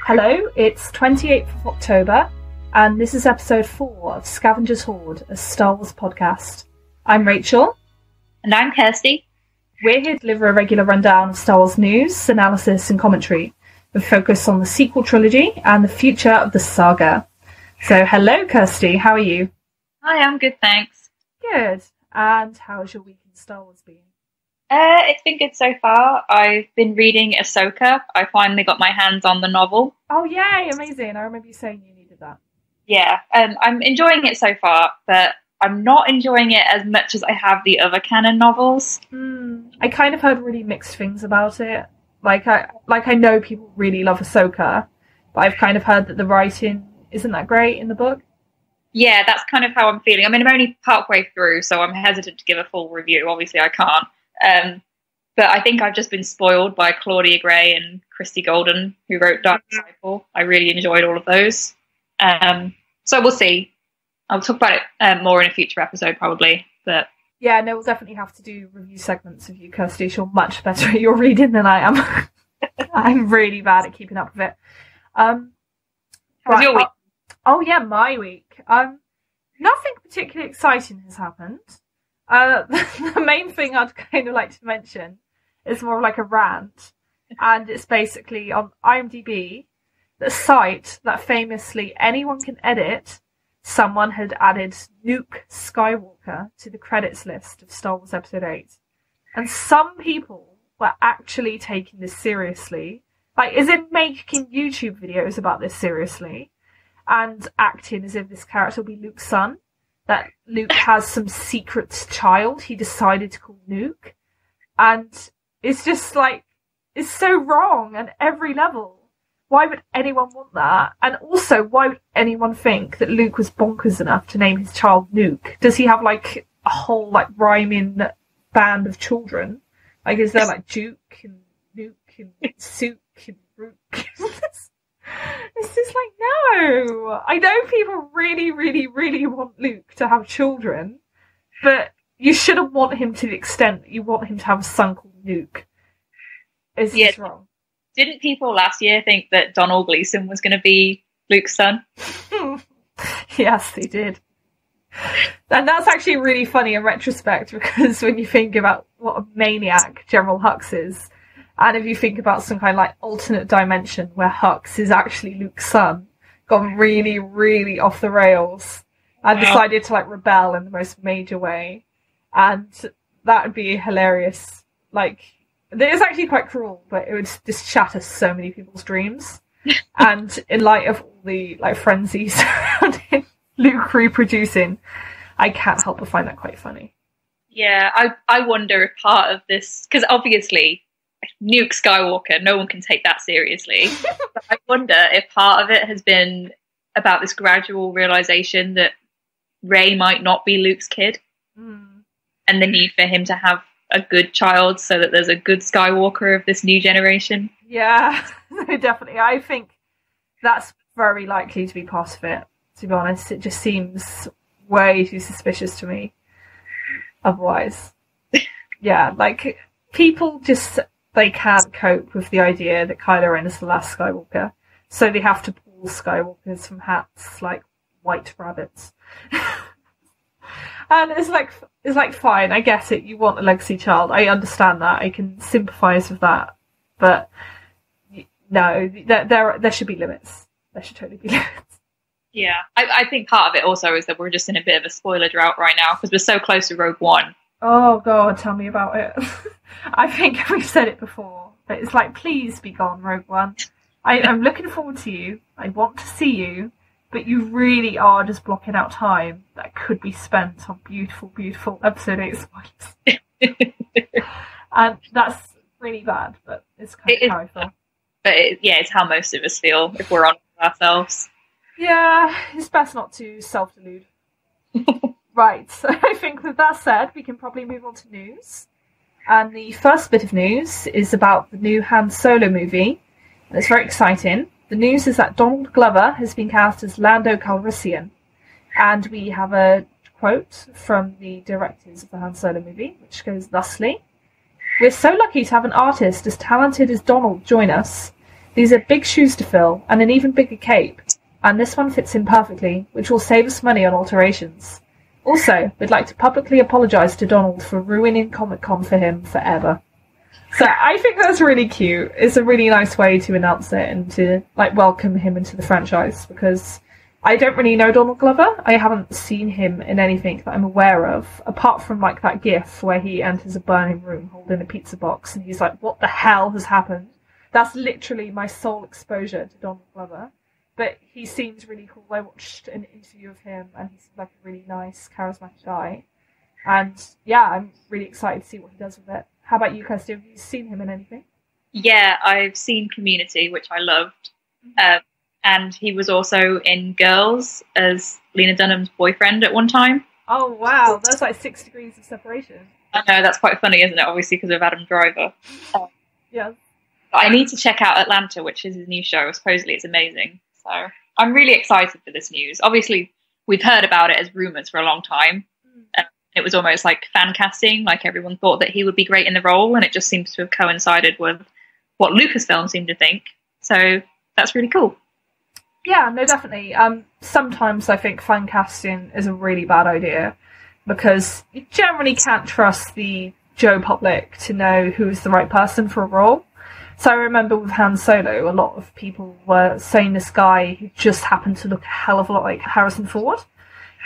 Hello, it's 28th of October, and this is episode 4 of Scavenger's Hoard, a Star Wars podcast. I'm Rachael. And I'm Kirsty. We're here to deliver a regular rundown of Star Wars news, analysis and commentary, with focus on the sequel trilogy and the future of the saga. So hello Kirsty, how are you? Hi, I'm good, thanks. Good. And how has your week in Star Wars been? It's been good so far. I've been reading Ahsoka. I finally got my hands on the novel. Oh yay, amazing. I remember you saying you needed that. Yeah, I'm enjoying it so far, but I'm not enjoying it as much as I have the other canon novels. I kind of heard really mixed things about it. I know people really love Ahsoka, but I've kind of heard that the writing isn't that great in the book. Yeah, that's kind of how I'm feeling. I mean, I'm only partway through, so I'm hesitant to give a full review. Obviously, I can't. But I think I've just been spoiled by Claudia Gray and Christy Golden, who wrote Dark Disciple. I really enjoyed all of those. So we'll see. I'll talk about it more in a future episode, probably. But yeah, no, we'll definitely have to do review segments of you, Kirsty. You're much better at your reading than I am. I'm really bad at keeping up with it. How's your week? Oh yeah, my week. Nothing particularly exciting has happened. The main thing I'd kind of like to mention is more of like a rant, and it's basically on IMDb, the site that famously anyone can edit. Someone had added Nuke Skywalker to the credits list of Star Wars Episode 8, and some people were actually taking this seriously, like is in making YouTube videos about this seriously, and acting as if this character will be Luke's son. That Luke has some secret child he decided to call Nuke. And it's just like, it's so wrong on every level. Why would anyone want that? And also, why would anyone think that Luke was bonkers enough to name his child Nuke? Does he have like a whole like rhyming band of children? Like, is there like Duke and Nuke and Sook and Rook? It's just like, no. I know people really, really, really want Luke to have children, but you shouldn't want him to the extent that you want him to have a son called Nuke. It's just wrong. Didn't people last year think that Donald Gleason was going to be Luke's son? Yes, they did. And that's actually really funny in retrospect, because when you think about what a maniac General Hux is, and if you think about some kind of like alternate dimension where Hux is actually Luke's son, gone really, really off the rails and decided to like rebel in the most major way. And that would be hilarious. Like, it is actually quite cruel, but it would just shatter so many people's dreams. And in light of all the like frenzies surrounding Luke reproducing, I can't help but find that quite funny. Yeah, I wonder if part of this, because obviously Nuke Skywalker, no one can take that seriously. But I wonder if part of it has been about this gradual realization that Rey might not be Luke's kid, and the need for him to have a good child so that there's a good Skywalker of this new generation. Yeah, definitely. I think that's very likely to be part of it, to be honest. It just seems way too suspicious to me. Otherwise, yeah, like people just... They can't cope with the idea that Kylo Ren is the last Skywalker, so they have to pull Skywalkers from hats like white rabbits. And it's like fine, I get it. You want a legacy child, I understand that. I can sympathise with that, but no, there should be limits. There should totally be limits. Yeah, I think part of it also is that we're just in a bit of a spoiler drought right now because we're so close to Rogue One. Oh God, tell me about it. I think we've said it before, but it's like, please be gone, Rogue One. I'm looking forward to you. I want to see you, but you really are just blocking out time that could be spent on beautiful, beautiful Episode 8 spoilers. And that's really bad, but it's kind of how I feel. But it's how most of us feel if we're honest with ourselves. Yeah, it's best not to self-delude. Right, so I think with that said, we can probably move on to news. And the first bit of news is about the new Han Solo movie. And it's very exciting. The news is that Donald Glover has been cast as Lando Calrissian. And we have a quote from the directors of the Han Solo movie, which goes thusly: "We're so lucky to have an artist as talented as Donald join us. These are big shoes to fill, and an even bigger cape. And this one fits in perfectly, which will save us money on alterations. Also, we'd like to publicly apologise to Donald for ruining Comic-Con for him forever. So I think that's really cute. It's a really nice way to announce it and to welcome him into the franchise, because I don't really know Donald Glover. I haven't seen him in anything that I'm aware of, apart from that gif where he enters a burning room holding a pizza box and he's like, what the hell has happened? That's literally my sole exposure to Donald Glover. But he seems really cool. I watched an interview of him and he seemed like a really nice, charismatic guy. And yeah, I'm really excited to see what he does with it. How about you, Kirsty? Have you seen him in anything? Yeah, I've seen Community, which I loved. And he was also in Girls as Lena Dunham's boyfriend at one time. Oh, wow. That's 6 degrees of separation. I know, that's quite funny, isn't it? Obviously, because of Adam Driver. Yeah. I need to check out Atlanta, which is his new show. Supposedly it's amazing. So I'm really excited for this news. Obviously, we've heard about it as rumours for a long time. It was almost like fan casting, like everyone thought that he would be great in the role, and it just seems to have coincided with what Lucasfilm seemed to think. So that's really cool. Yeah, no, definitely. Sometimes I think fan casting is a really bad idea, because you generally can't trust the Joe public to know who is the right person for a role. So I remember with Han Solo, a lot of people were saying this guy who just happened to look a hell of a lot like Harrison Ford.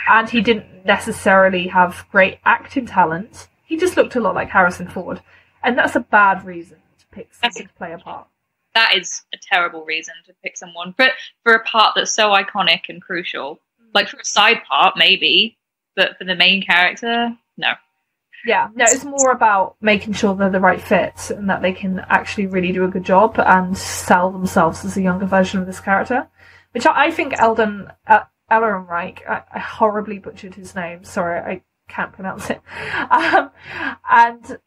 And he didn't necessarily have great acting talent. He just looked a lot like Harrison Ford. And that's a bad reason to pick someone to play a part. That is a terrible reason to pick someone. But for a part that's so iconic and crucial. Like for a side part, maybe. But for the main character, no. Yeah, no, it's more about making sure they're the right fit and that they can actually really do a good job and sell themselves as a younger version of this character. Which I think Ellerin Reich, I horribly butchered his name, sorry, I can't pronounce it. And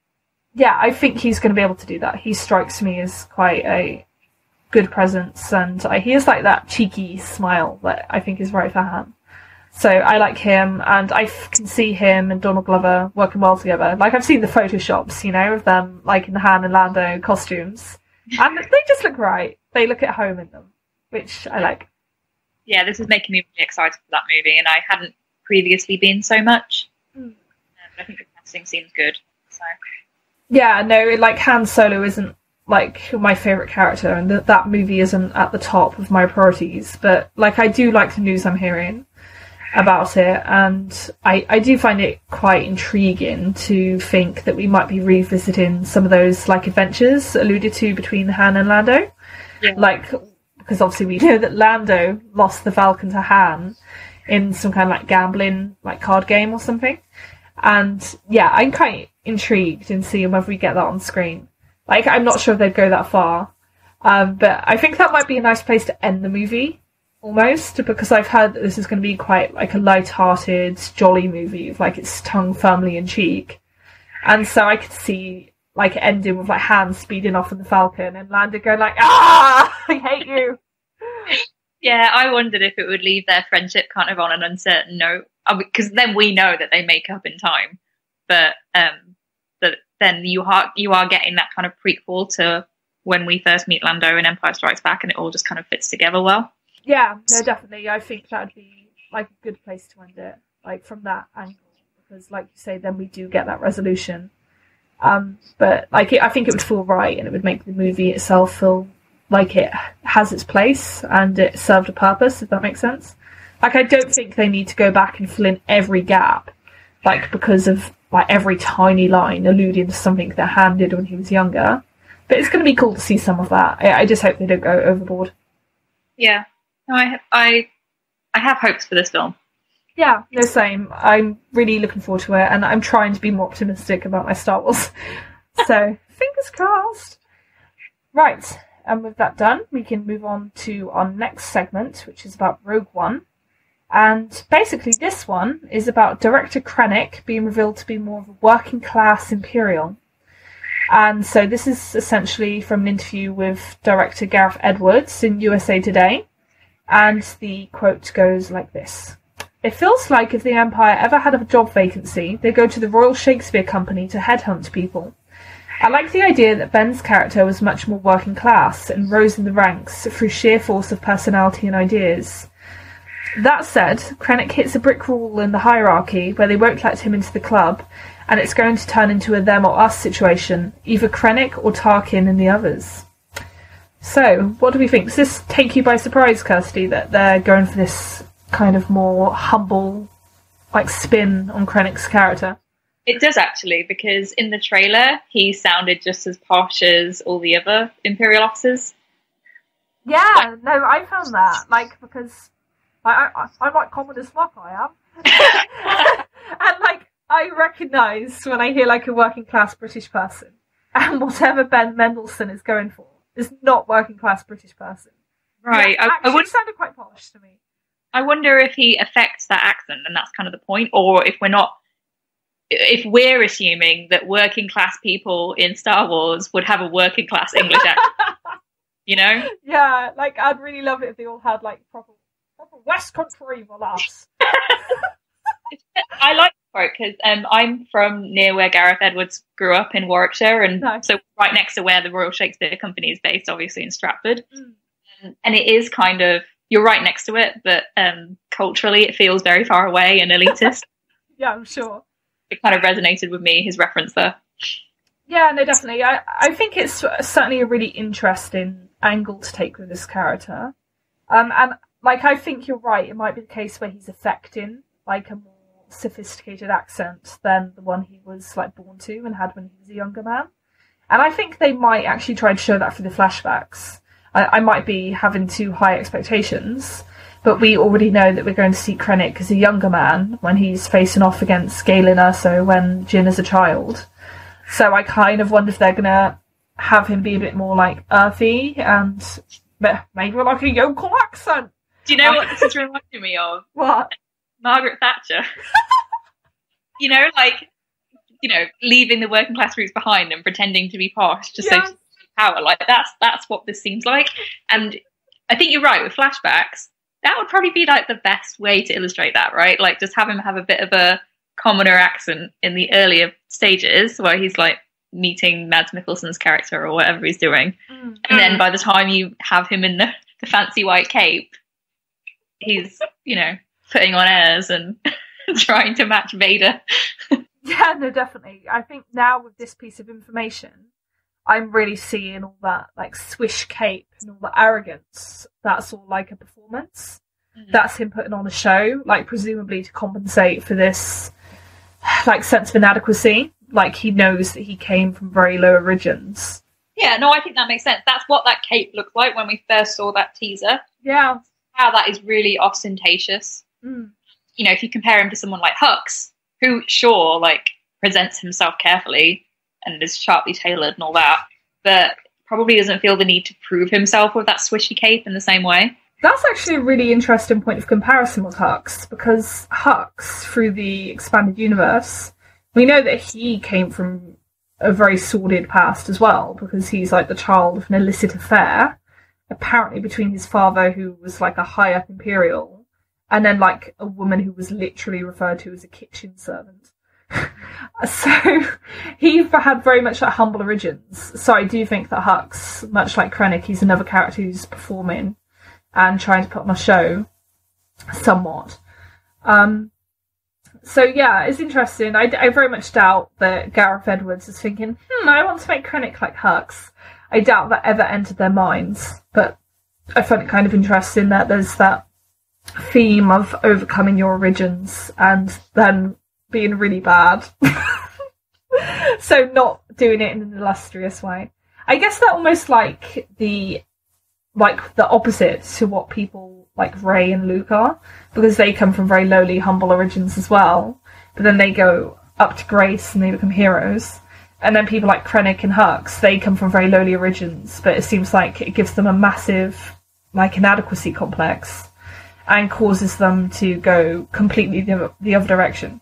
yeah, I think he's going to be able to do that. He strikes me as quite a good presence, and he has that cheeky smile that I think is right for Han. So I like him, and I can see him and Donald Glover working well together. I've seen the photoshops, of them, in the Han and Lando costumes. And they just look right. They look at home in them, which I like. Yeah, this is making me really excited for that movie, and I hadn't previously been so much. I think the casting seems good. So. Yeah, no, Han Solo isn't my favourite character, and that movie isn't at the top of my priorities, but I do like the news I'm hearing about it, and I do find it quite intriguing to think that we might be revisiting some of those adventures alluded to between Han and Lando. Yeah. Because obviously we know that Lando lost the Falcon to Han in some kind of gambling card game or something. And yeah, I'm quite intrigued in seeing whether we get that on screen. I'm not sure if they'd go that far. But I think that might be a nice place to end the movie, almost, because I've heard that this is going to be quite a light-hearted, jolly movie with its tongue firmly in cheek. And so I could see ending with Han speeding off in the Falcon and Lando going ah, I hate you. Yeah, I wondered if it would leave their friendship kind of on an uncertain note, because then we know that they make up in time. But then you are getting that kind of prequel to when we first meet Lando in Empire Strikes Back, and it all just kind of fits together well. Yeah, no, definitely. I think that would be a good place to end it, from that angle, because like you say, then we do get that resolution. But I think it would feel right, and it would make the movie itself feel like it has its place and it served a purpose, if that makes sense. I don't think they need to go back and fill in every gap, because of every tiny line alluding to something that Han did when he was younger. But it's going to be cool to see some of that. I just hope they don't go overboard. Yeah, no, I have hopes for this film. Yeah, no, same. I'm really looking forward to it, and I'm trying to be more optimistic about my Star Wars. So, fingers crossed. Right, and with that done, we can move on to our next segment, which is about Rogue One. And basically this one is about director Krennic being revealed to be more of a working-class Imperial. And so this is essentially from an interview with director Gareth Edwards in USA Today. And the quote goes like this. It feels like if the Empire ever had a job vacancy, they go to the Royal Shakespeare Company to headhunt people. I like the idea that Ben's character was much more working class and rose in the ranks through sheer force of personality and ideas. That said, Krennic hits a brick wall in the hierarchy where they won't let him into the club, and it's going to turn into a them or us situation, either Krennic or Tarkin and the others. So, what do we think? Does this take you by surprise, Kirsty, that they're going for this kind of more humble, spin on Krennic's character? It does, actually, because in the trailer, he sounded just as posh as all the other Imperial officers. Yeah, no, I found that, because I'm common as fuck, I am. And, I recognise when I hear, a working-class British person, and whatever Ben Mendelsohn is going for is not working-class British person. Right. Yeah, actually, it sounded quite posh to me. I wonder if he affects that accent, and that's kind of the point, or if we're assuming that working class people in Star Wars would have a working class English accent, Yeah, I'd really love it if they all had proper West Country lass. I like the quote because I'm from near where Gareth Edwards grew up in Warwickshire, and so right next to where the Royal Shakespeare Company is based, obviously in Stratford, and it is kind of, you're right next to it, but culturally it feels very far away and elitist. Yeah, I'm sure. It kind of resonated with me, his reference there. Yeah, no, definitely. I think it's certainly a really interesting angle to take with this character. And, I think you're right. It might be the case where he's affecting, a more sophisticated accent than the one he was, born to and had when he was a younger man. And I think they might actually try to show that through the flashbacks. I might be having too high expectations, but we already know that we're going to see Krennic as a younger man when he's facing off against Galen Erso when Jyn is a child. So I kind of wonder if they're going to have him be a bit more earthy and maybe a yokel accent. Do you know what this is reminding me of? What? Margaret Thatcher. Leaving the working class roots behind and pretending to be posh just so to power. That's what this seems like. And I think you're right, with flashbacks, that would probably be the best way to illustrate that, right? Just have him have a bit of a commoner accent in the earlier stages where he's meeting Mads Mikkelsen's character or whatever he's doing. And then by the time you have him in the fancy white cape, he's, putting on airs and trying to match Vader. Yeah, no, definitely. I think now with this piece of information, I'm really seeing all that swish cape and all the arrogance. That's all a performance. That's him putting on a show, presumably to compensate for this sense of inadequacy. He knows that he came from very low origins. Yeah, no, I think that makes sense. That's what that cape looked like when we first saw that teaser. Yeah. How that is really ostentatious. If you compare him to someone like Hux, who presents himself carefully and is sharply tailored and all that, but probably doesn't feel the need to prove himself with that swishy cape in the same way. That's actually a really interesting point of comparison with Hux, because Hux, through the expanded universe, we know that he came from a very sordid past as well, because he's the child of an illicit affair, apparently between his father, who was a high-up Imperial, and then a woman who was literally referred to as a kitchen servant. So he had very much humble origins. So I do think that Hux, much like Krennic, he's another character who's performing and trying to put on a show somewhat. So yeah, it's interesting. I very much doubt that Gareth Edwards is thinking, I want to make Krennic like Hux. I doubt that ever entered their minds, but I find it kind of interesting that there's that theme of overcoming your origins and then being really bad. So not doing it in an illustrious way. I guess they're almost the opposite to what people like Rey and Luke are, because they come from very lowly, humble origins as well, but then they go up to grace and they become heroes. And then people like Krennic and Hux, they come from very lowly origins, but it seems like it gives them a massive inadequacy complex and causes them to go completely the other direction.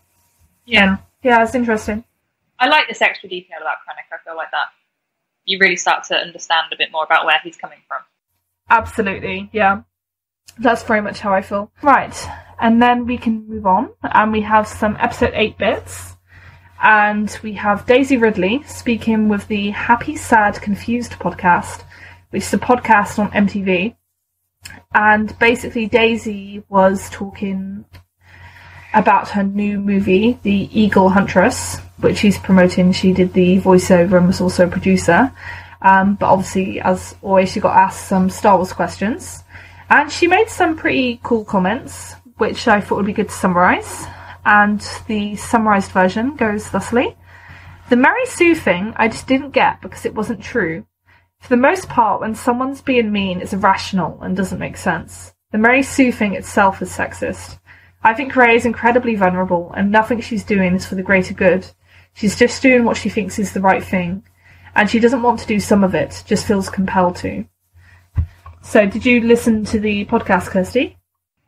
Yeah. Yeah, it's interesting. I like this extra detail about Krennic. I feel like that you really start to understand a bit more about where he's coming from. Absolutely, yeah. That's very much how I feel. Right, and then we can move on, and we have some episode 8 bits. And we have Daisy Ridley speaking with the Happy, Sad, Confused podcast, which is a podcast on MTV. And basically Daisy was talking about her new movie, The Eagle Huntress, which she's promoting. She did the voiceover and was also a producer. But obviously, as always, she got asked some Star Wars questions. And she made some pretty cool comments, which I thought would be good to summarise. And the summarised version goes thusly. The Mary Sue thing I just didn't get because it wasn't true. For the most part, when someone's being mean, it's irrational and doesn't make sense. The Mary Sue thing itself is sexist. I think Rey is incredibly vulnerable and nothing she's doing is for the greater good. She's just doing what she thinks is the right thing. And she doesn't want to do some of it, just feels compelled to. So, did you listen to the podcast, Kirsty?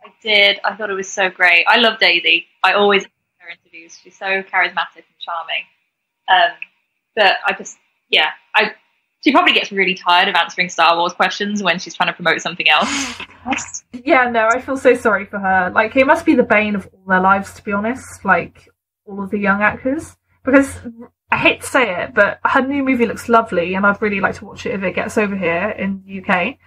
I did. I thought it was so great. I love Daisy. I always love her interviews. She's so charismatic and charming. But she probably gets really tired of answering Star Wars questions when she's trying to promote something else. Yeah, no, I feel so sorry for her. Like, it must be the bane of all their lives, to be honest. Like, all of the young actors. Because, I hate to say it, but her new movie looks lovely, and I'd really like to watch it if it gets over here in the UK.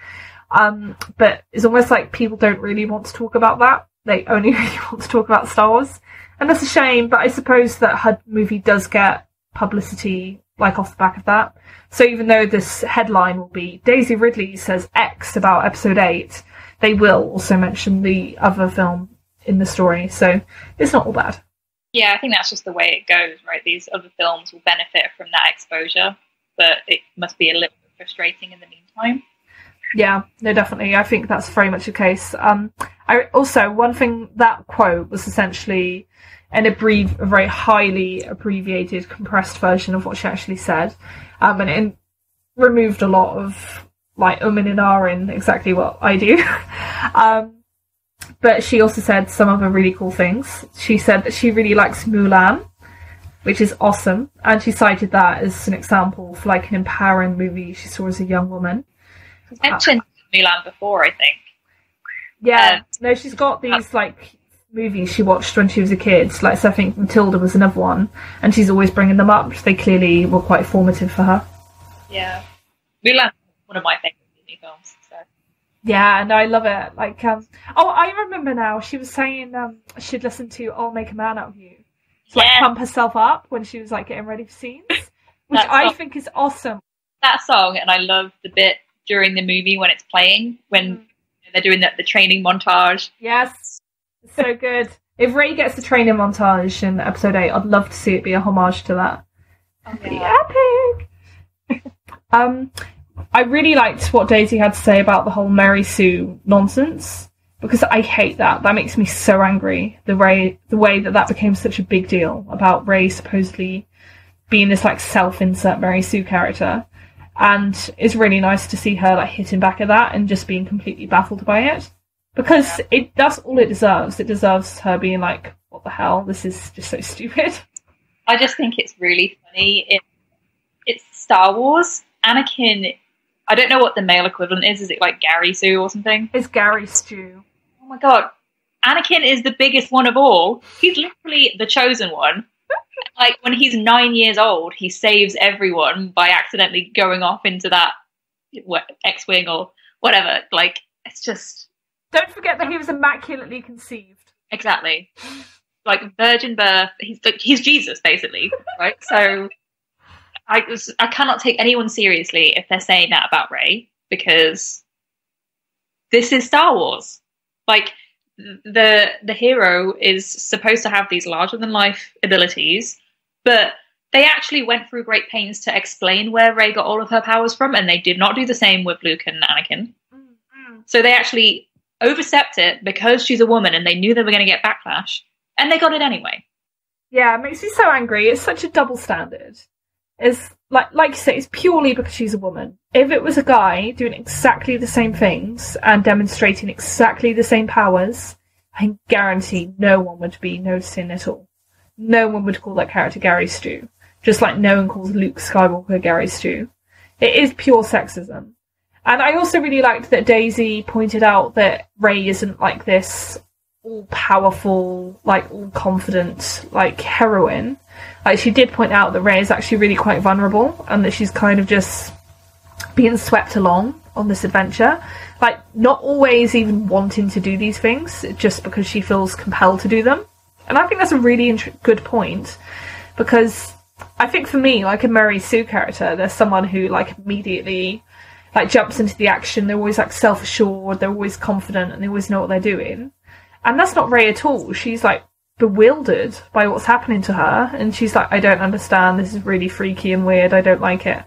But it's almost like people don't really want to talk about that. They only really want to talk about Star Wars. And that's a shame, but I suppose that her movie does get publicity, like, off the back of that. So even though this headline will be Daisy Ridley says X about episode 8, they will also mention the other film in the story. So it's not all bad. Yeah, I think that's just the way it goes, right? These other films will benefit from that exposure, but it must be a little bit frustrating in the meantime. Yeah, no, definitely. I think that's very much the case. One thing, that quote was essentially a very highly abbreviated, compressed version of what she actually said. And it removed a lot of, like, and ahhing, exactly what I do. But she also said some other really cool things. She said that she really likes Mulan, which is awesome. And she cited that as an example for, like, an empowering movie she saw as a young woman. She's mentioned Mulan before, I think. Yeah, no, she's got these, like, movies she watched when she was a kid. Like, so I think Matilda was another one. And she's always bringing them up. They clearly were quite formative for her. Yeah. Mulan's one of my favourite Disney films, so... Yeah, no, I love it. Like, I remember now. She was saying she'd listen to "I'll Make a Man Out of You" to like pump herself up when she was like getting ready for scenes, which I think is awesome. That song, and I love the bit during the movie when it's playing when they're doing the training montage. Yes, it's so good. If Rey gets the training montage in episode 8, I'd love to see it be a homage to that. Pretty epic. I really liked what Daisy had to say about the whole Mary Sue nonsense, because I hate that. That makes me so angry. The way that became such a big deal about Rey supposedly being this like self-insert Mary Sue character, and it's really nice to see her like hitting back at that and just being completely baffled by it, because that's all it deserves. It deserves her being like, "What the hell? This is just so stupid." I just think it's really funny. It's Star Wars. Anakin. I don't know what the male equivalent is. Is it like Gary Sue or something? It's Gary Stew. Oh my god. Anakin is the biggest one of all. He's literally the chosen one. Like, when he's 9 years old, he saves everyone by accidentally going off into that X-Wing or whatever. Like, it's just... Don't forget that he was immaculately conceived. Exactly. Like, virgin birth. He's Jesus, basically. Right? So... I cannot take anyone seriously if they're saying that about Rey, because this is Star Wars. Like, the hero is supposed to have these larger-than-life abilities, but they actually went through great pains to explain where Rey got all of her powers from, and they did not do the same with Luke and Anakin. Mm-hmm. So they actually overstepped it because she's a woman, and they knew they were going to get backlash, and they got it anyway. Yeah, it makes me so angry. It's such a double standard. It's like you say, it's purely because she's a woman. If it was a guy doing exactly the same things and demonstrating exactly the same powers, I can guarantee no one would be noticing at all. No one would call that character Gary Stew, just like no one calls Luke Skywalker Gary Stew. It is pure sexism. And I also really liked that Daisy pointed out that Rey isn't like this all-powerful, like all-confident, like heroine. Like, she did point out that Rey is actually really quite vulnerable, and that she's kind of just being swept along on this adventure. Like, not always even wanting to do these things, just because she feels compelled to do them. And I think that's a really good point, because I think for me, like a Mary Sue character, there's someone who, like, immediately, like, jumps into the action. They're always, like, self-assured, they're always confident, and they always know what they're doing. And that's not Rey at all. She's, like, bewildered by what's happening to her, and she's like, I don't understand, this is really freaky and weird, I don't like it.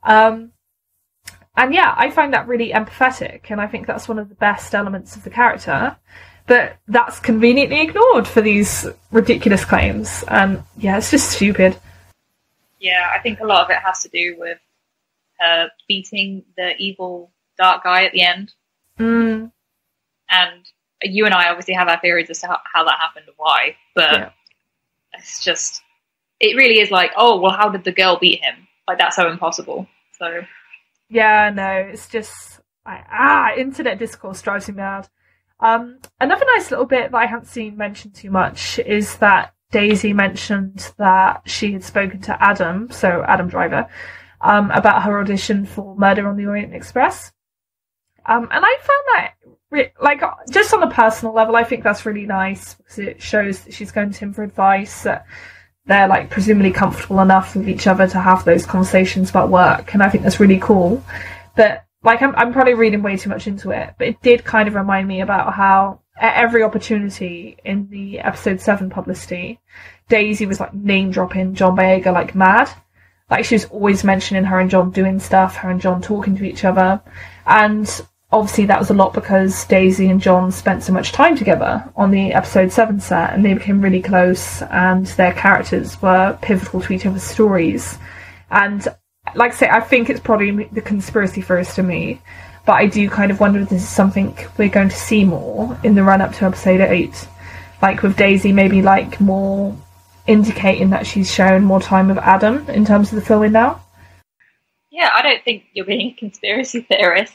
And yeah, I find that really empathetic, and I think that's one of the best elements of the character. But that's conveniently ignored for these ridiculous claims. And yeah, it's just stupid. Yeah, I think a lot of it has to do with her beating the evil dark guy at the end. Mm. And you and I obviously have our theories as to how that happened and why. But it's just, it really is like, oh, well, how did the girl beat him? Like, that's so impossible. So yeah, no, it's just internet discourse drives me mad. Another nice little bit that I haven't seen mentioned too much is that Daisy mentioned that she had spoken to Adam, so Adam Driver, about her audition for Murder on the Orient Express. And I found that, like, just on a personal level, I think that's really nice, because it shows that she's going to him for advice, that they're, like, presumably comfortable enough with each other to have those conversations about work, and I think that's really cool. But, like, I'm probably reading way too much into it, but it did kind of remind me about how at every opportunity in the episode 7 publicity, Daisy was, like, name-dropping John Boyega like mad. Like, she was always mentioning her and John doing stuff, her and John talking to each other, and obviously that was a lot because Daisy and John spent so much time together on the episode 7 set, and they became really close, and their characters were pivotal to each other's stories. And like I say, I think it's probably the conspiracy theorist in me, but I do kind of wonder if this is something we're going to see more in the run-up to episode 8. Like, with Daisy maybe, like, more indicating that she's shown more time with Adam in terms of the filming now. Yeah, I don't think you're being a conspiracy theorist.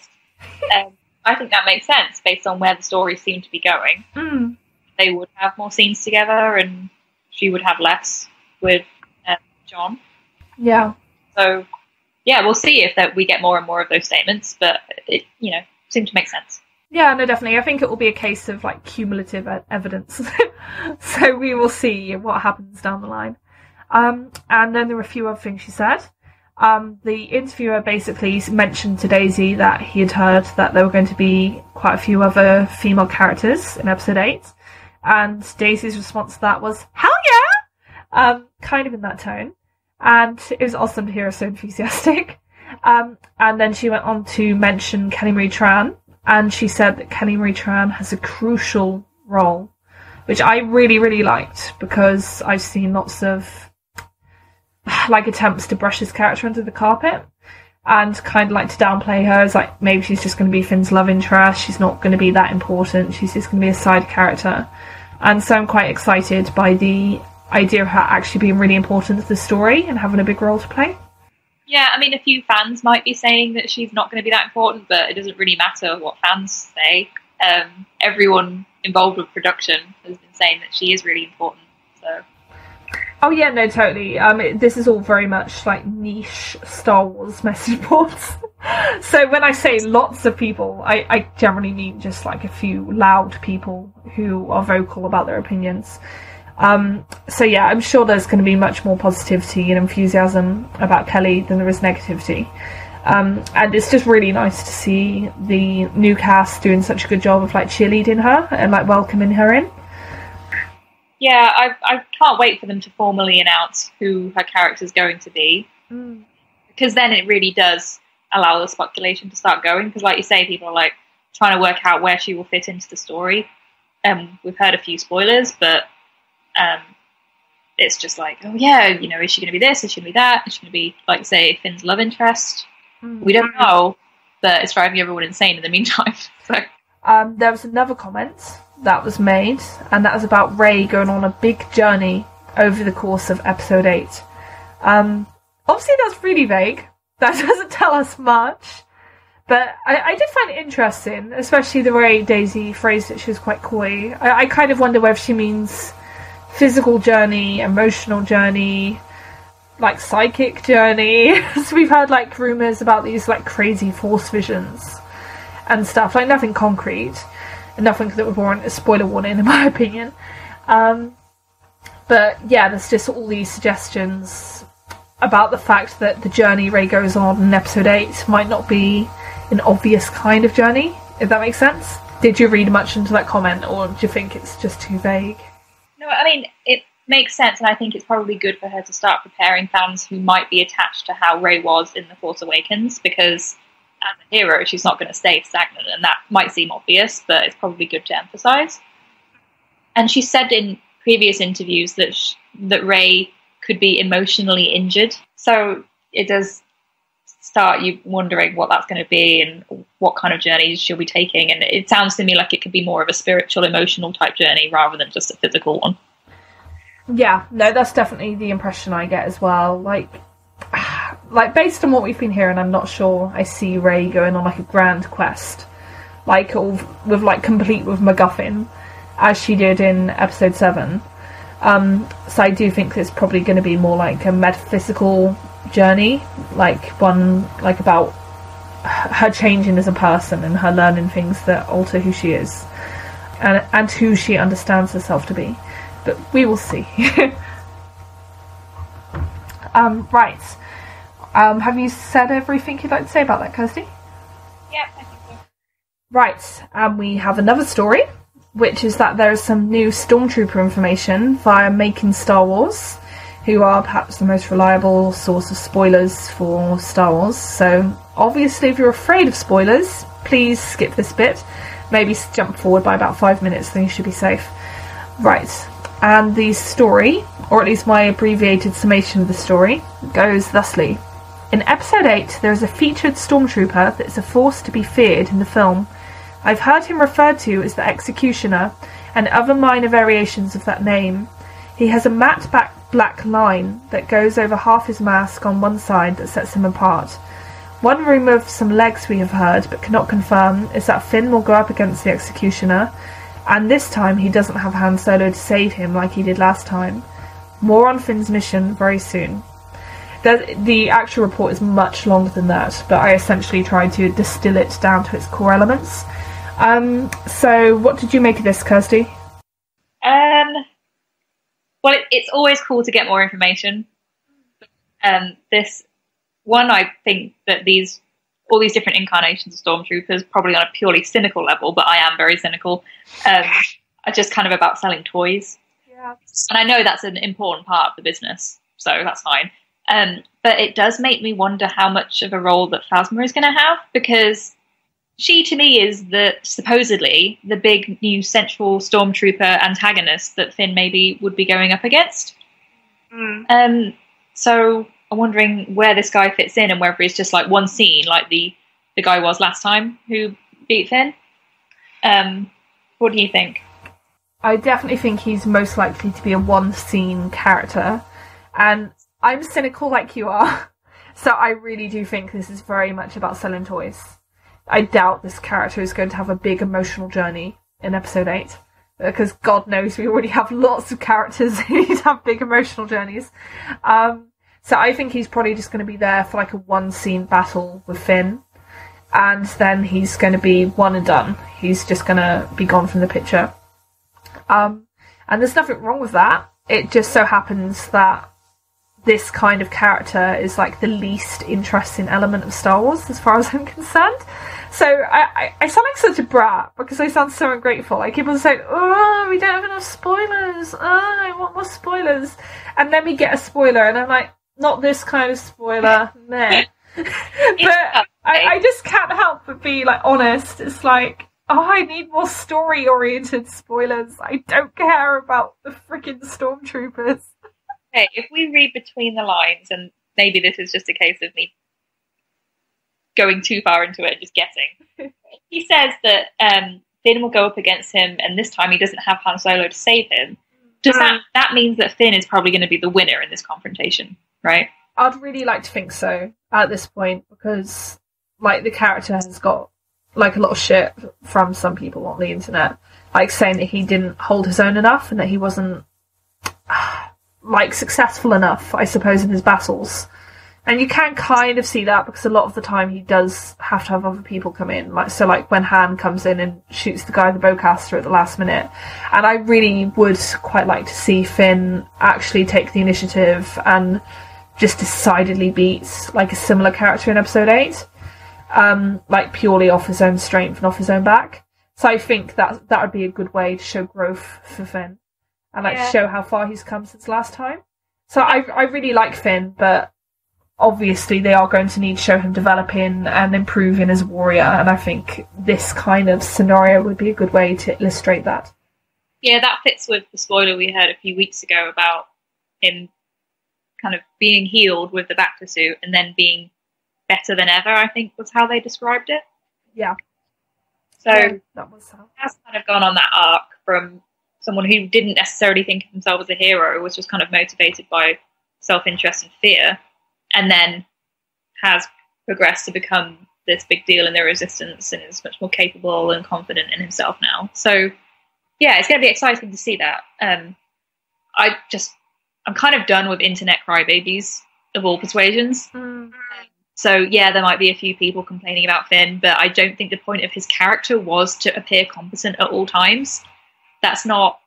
I think that makes sense based on where the stories seem to be going. Mm. They would have more scenes together, and she would have less with John. Yeah. So, yeah, we'll see if we get more and more of those statements, but it, seem to make sense. Yeah, no, definitely. I think it will be a case of, like, cumulative evidence. So we will see what happens down the line. And then there were a few other things she said. The interviewer basically mentioned to Daisy that he had heard that there were going to be quite a few other female characters in episode 8. And Daisy's response to that was, hell yeah! Kind of in that tone. And it was awesome to hear her so enthusiastic. And then she went on to mention Kelly Marie Tran, and she said that Kelly Marie Tran has a crucial role, which I really, really liked, because I've seen lots of, like, attempts to brush his character under the carpet and kind of like to downplay her as, like, maybe she's just going to be Finn's love interest, she's not going to be that important, she's just going to be a side character. And so I'm quite excited by the idea of her actually being really important to the story and having a big role to play. Yeah, I mean, a few fans might be saying that she's not going to be that important, but it doesn't really matter what fans say. Everyone involved with production has been saying that she is really important, so... Oh yeah, no, totally. This is all very much like niche Star Wars message boards. So when I say lots of people, I generally mean just like a few loud people who are vocal about their opinions. So yeah, I'm sure there's going to be much more positivity and enthusiasm about Kelly than there is negativity. And it's just really nice to see the new cast doing such a good job of, like, cheerleading her and, like, welcoming her in. Yeah, I can't wait for them to formally announce who her character's going to be. Mm. Because then it really does allow the speculation to start going. Because, like you say, people are, like, trying to work out where she will fit into the story. We've heard a few spoilers, but it's just like, oh yeah, is she going to be this? Is she going to be that? Is she going to be, like, say, Finn's love interest? Mm. We don't know, but it's driving everyone insane in the meantime. So there was another comment that was made, and that was about Rey going on a big journey over the course of episode 8. Obviously that's really vague. That doesn't tell us much, but I did find it interesting, especially the way Daisy phrased it. She was quite coy. I kind of wonder whether she means physical journey, emotional journey, like psychic journey. So we've heard like rumours about these like crazy force visions and stuff, like nothing concrete and nothing that would warrant a spoiler warning in my opinion. But yeah, there's just all these suggestions about the fact that the journey Rey goes on in episode 8 might not be an obvious kind of journey, if that makes sense. Did you read much into that comment, or do you think it's just too vague? No, I mean, it makes sense, and I think it's probably good for her to start preparing fans who might be attached to how Rey was in The Force Awakens, because as a hero, she's not going to stay stagnant, and that might seem obvious, but it's probably good to emphasise. And she said in previous interviews that Rey could be emotionally injured, so it does start you wondering what that's going to be and what kind of journeys she'll be taking, and it sounds to me like it could be more of a spiritual, emotional type journey rather than just a physical one. Yeah, no, that's definitely the impression I get as well. Like based on what we've been hearing, I'm not sure I see Rey going on like a grand quest, like all with like complete with MacGuffin, as she did in episode 7. So I do think it's probably going to be more like a metaphysical journey, like one like about her changing as a person and her learning things that alter who she is and who she understands herself to be. But we will see. Right. Have you said everything you'd like to say about that, Kirsty? Yeah, I think so. Right. We have another story, which is that there is some new stormtrooper information via Making Star Wars, who are perhaps the most reliable source of spoilers for Star Wars. So obviously if you're afraid of spoilers, please skip this bit. Maybe jump forward by about 5 minutes, then you should be safe. Right, and the story, or at least my abbreviated summation of the story, goes thusly. In episode 8, there is a featured stormtrooper that is a force to be feared in the film. I've heard him referred to as the Executioner, and other minor variations of that name. He has a matte black line that goes over half his mask on one side that sets him apart. One rumour of some legs we have heard but cannot confirm is that Finn will go up against the Executioner, and this time he doesn't have Han Solo to save him like he did last time. More on Finn's mission very soon. The actual report is much longer than that, but I essentially tried to distill it down to its core elements. So what did you make of this, Kirsty? Well, it's always cool to get more information. This one, I think that all these different incarnations of stormtroopers, probably on a purely cynical level, but I am very cynical, are just kind of about selling toys. Yeah. And I know that's an important part of the business, so that's fine. But it does make me wonder how much of a role that Phasma is going to have, because she, to me, is supposedly the big new central stormtrooper antagonist that Finn maybe would be going up against. So I'm wondering where this guy fits in, and whether it's just like one scene, like the guy was last time who beat Finn. What do you think? I definitely think he's most likely to be a one-scene character, and I'm cynical like you are, so I really do think this is very much about selling toys. I doubt this character is going to have a big emotional journey in episode 8, because God knows we already have lots of characters who need to have big emotional journeys. So I think he's probably just going to be there for like a one-scene battle with Finn, and then he's going to be one and done. He's just going to be gone from the picture. And there's nothing wrong with that. It just so happens that this kind of character is like the least interesting element of Star Wars as far as I'm concerned. So I sound like such a brat because I sound so ungrateful. Like people say, oh, we don't have enough spoilers. Oh, I want more spoilers. And then we get a spoiler and I'm like, not this kind of spoiler. Meh. But I just can't help but be like honest. It's like, oh, I need more story-oriented spoilers. I don't care about the freaking stormtroopers. Okay, if we read between the lines, and maybe this is just a case of me going too far into it and just guessing. He says that Finn will go up against him, and this time he doesn't have Han Solo to save him. Does that means that Finn is probably going to be the winner in this confrontation, right? I'd really like to think so at this point, because like the character has got like a lot of shit from some people on the internet, like saying that he didn't hold his own enough and that he wasn't like successful enough, I suppose, in his battles. And you can kind of see that because a lot of the time he does have to have other people come in. Like when Han comes in and shoots the guy with the bowcaster at the last minute. And I really would quite like to see Finn actually take the initiative and just decidedly beat like a similar character in episode 8. Like purely off his own strength and off his own back. So I think that would be a good way to show growth for Finn. And like show how far he's come since last time. So I really like Finn, but obviously they are going to need to show him developing and improving as a warrior, and I think this kind of scenario would be a good way to illustrate that. Yeah, that fits with the spoiler we heard a few weeks ago about him kind of being healed with the Bacta suit and then being better than ever, I think was how they described it. Yeah. So that was how. Has kind of gone on that arc from someone who didn't necessarily think of himself as a hero, was just kind of motivated by self-interest and fear, and then has progressed to become this big deal in the Resistance and is much more capable and confident in himself now. So, yeah, it's going to be exciting to see that. I'm kind of done with internet crybabies of all persuasions. So, yeah, there might be a few people complaining about Finn, but I don't think the point of his character was to appear competent at all times. That's not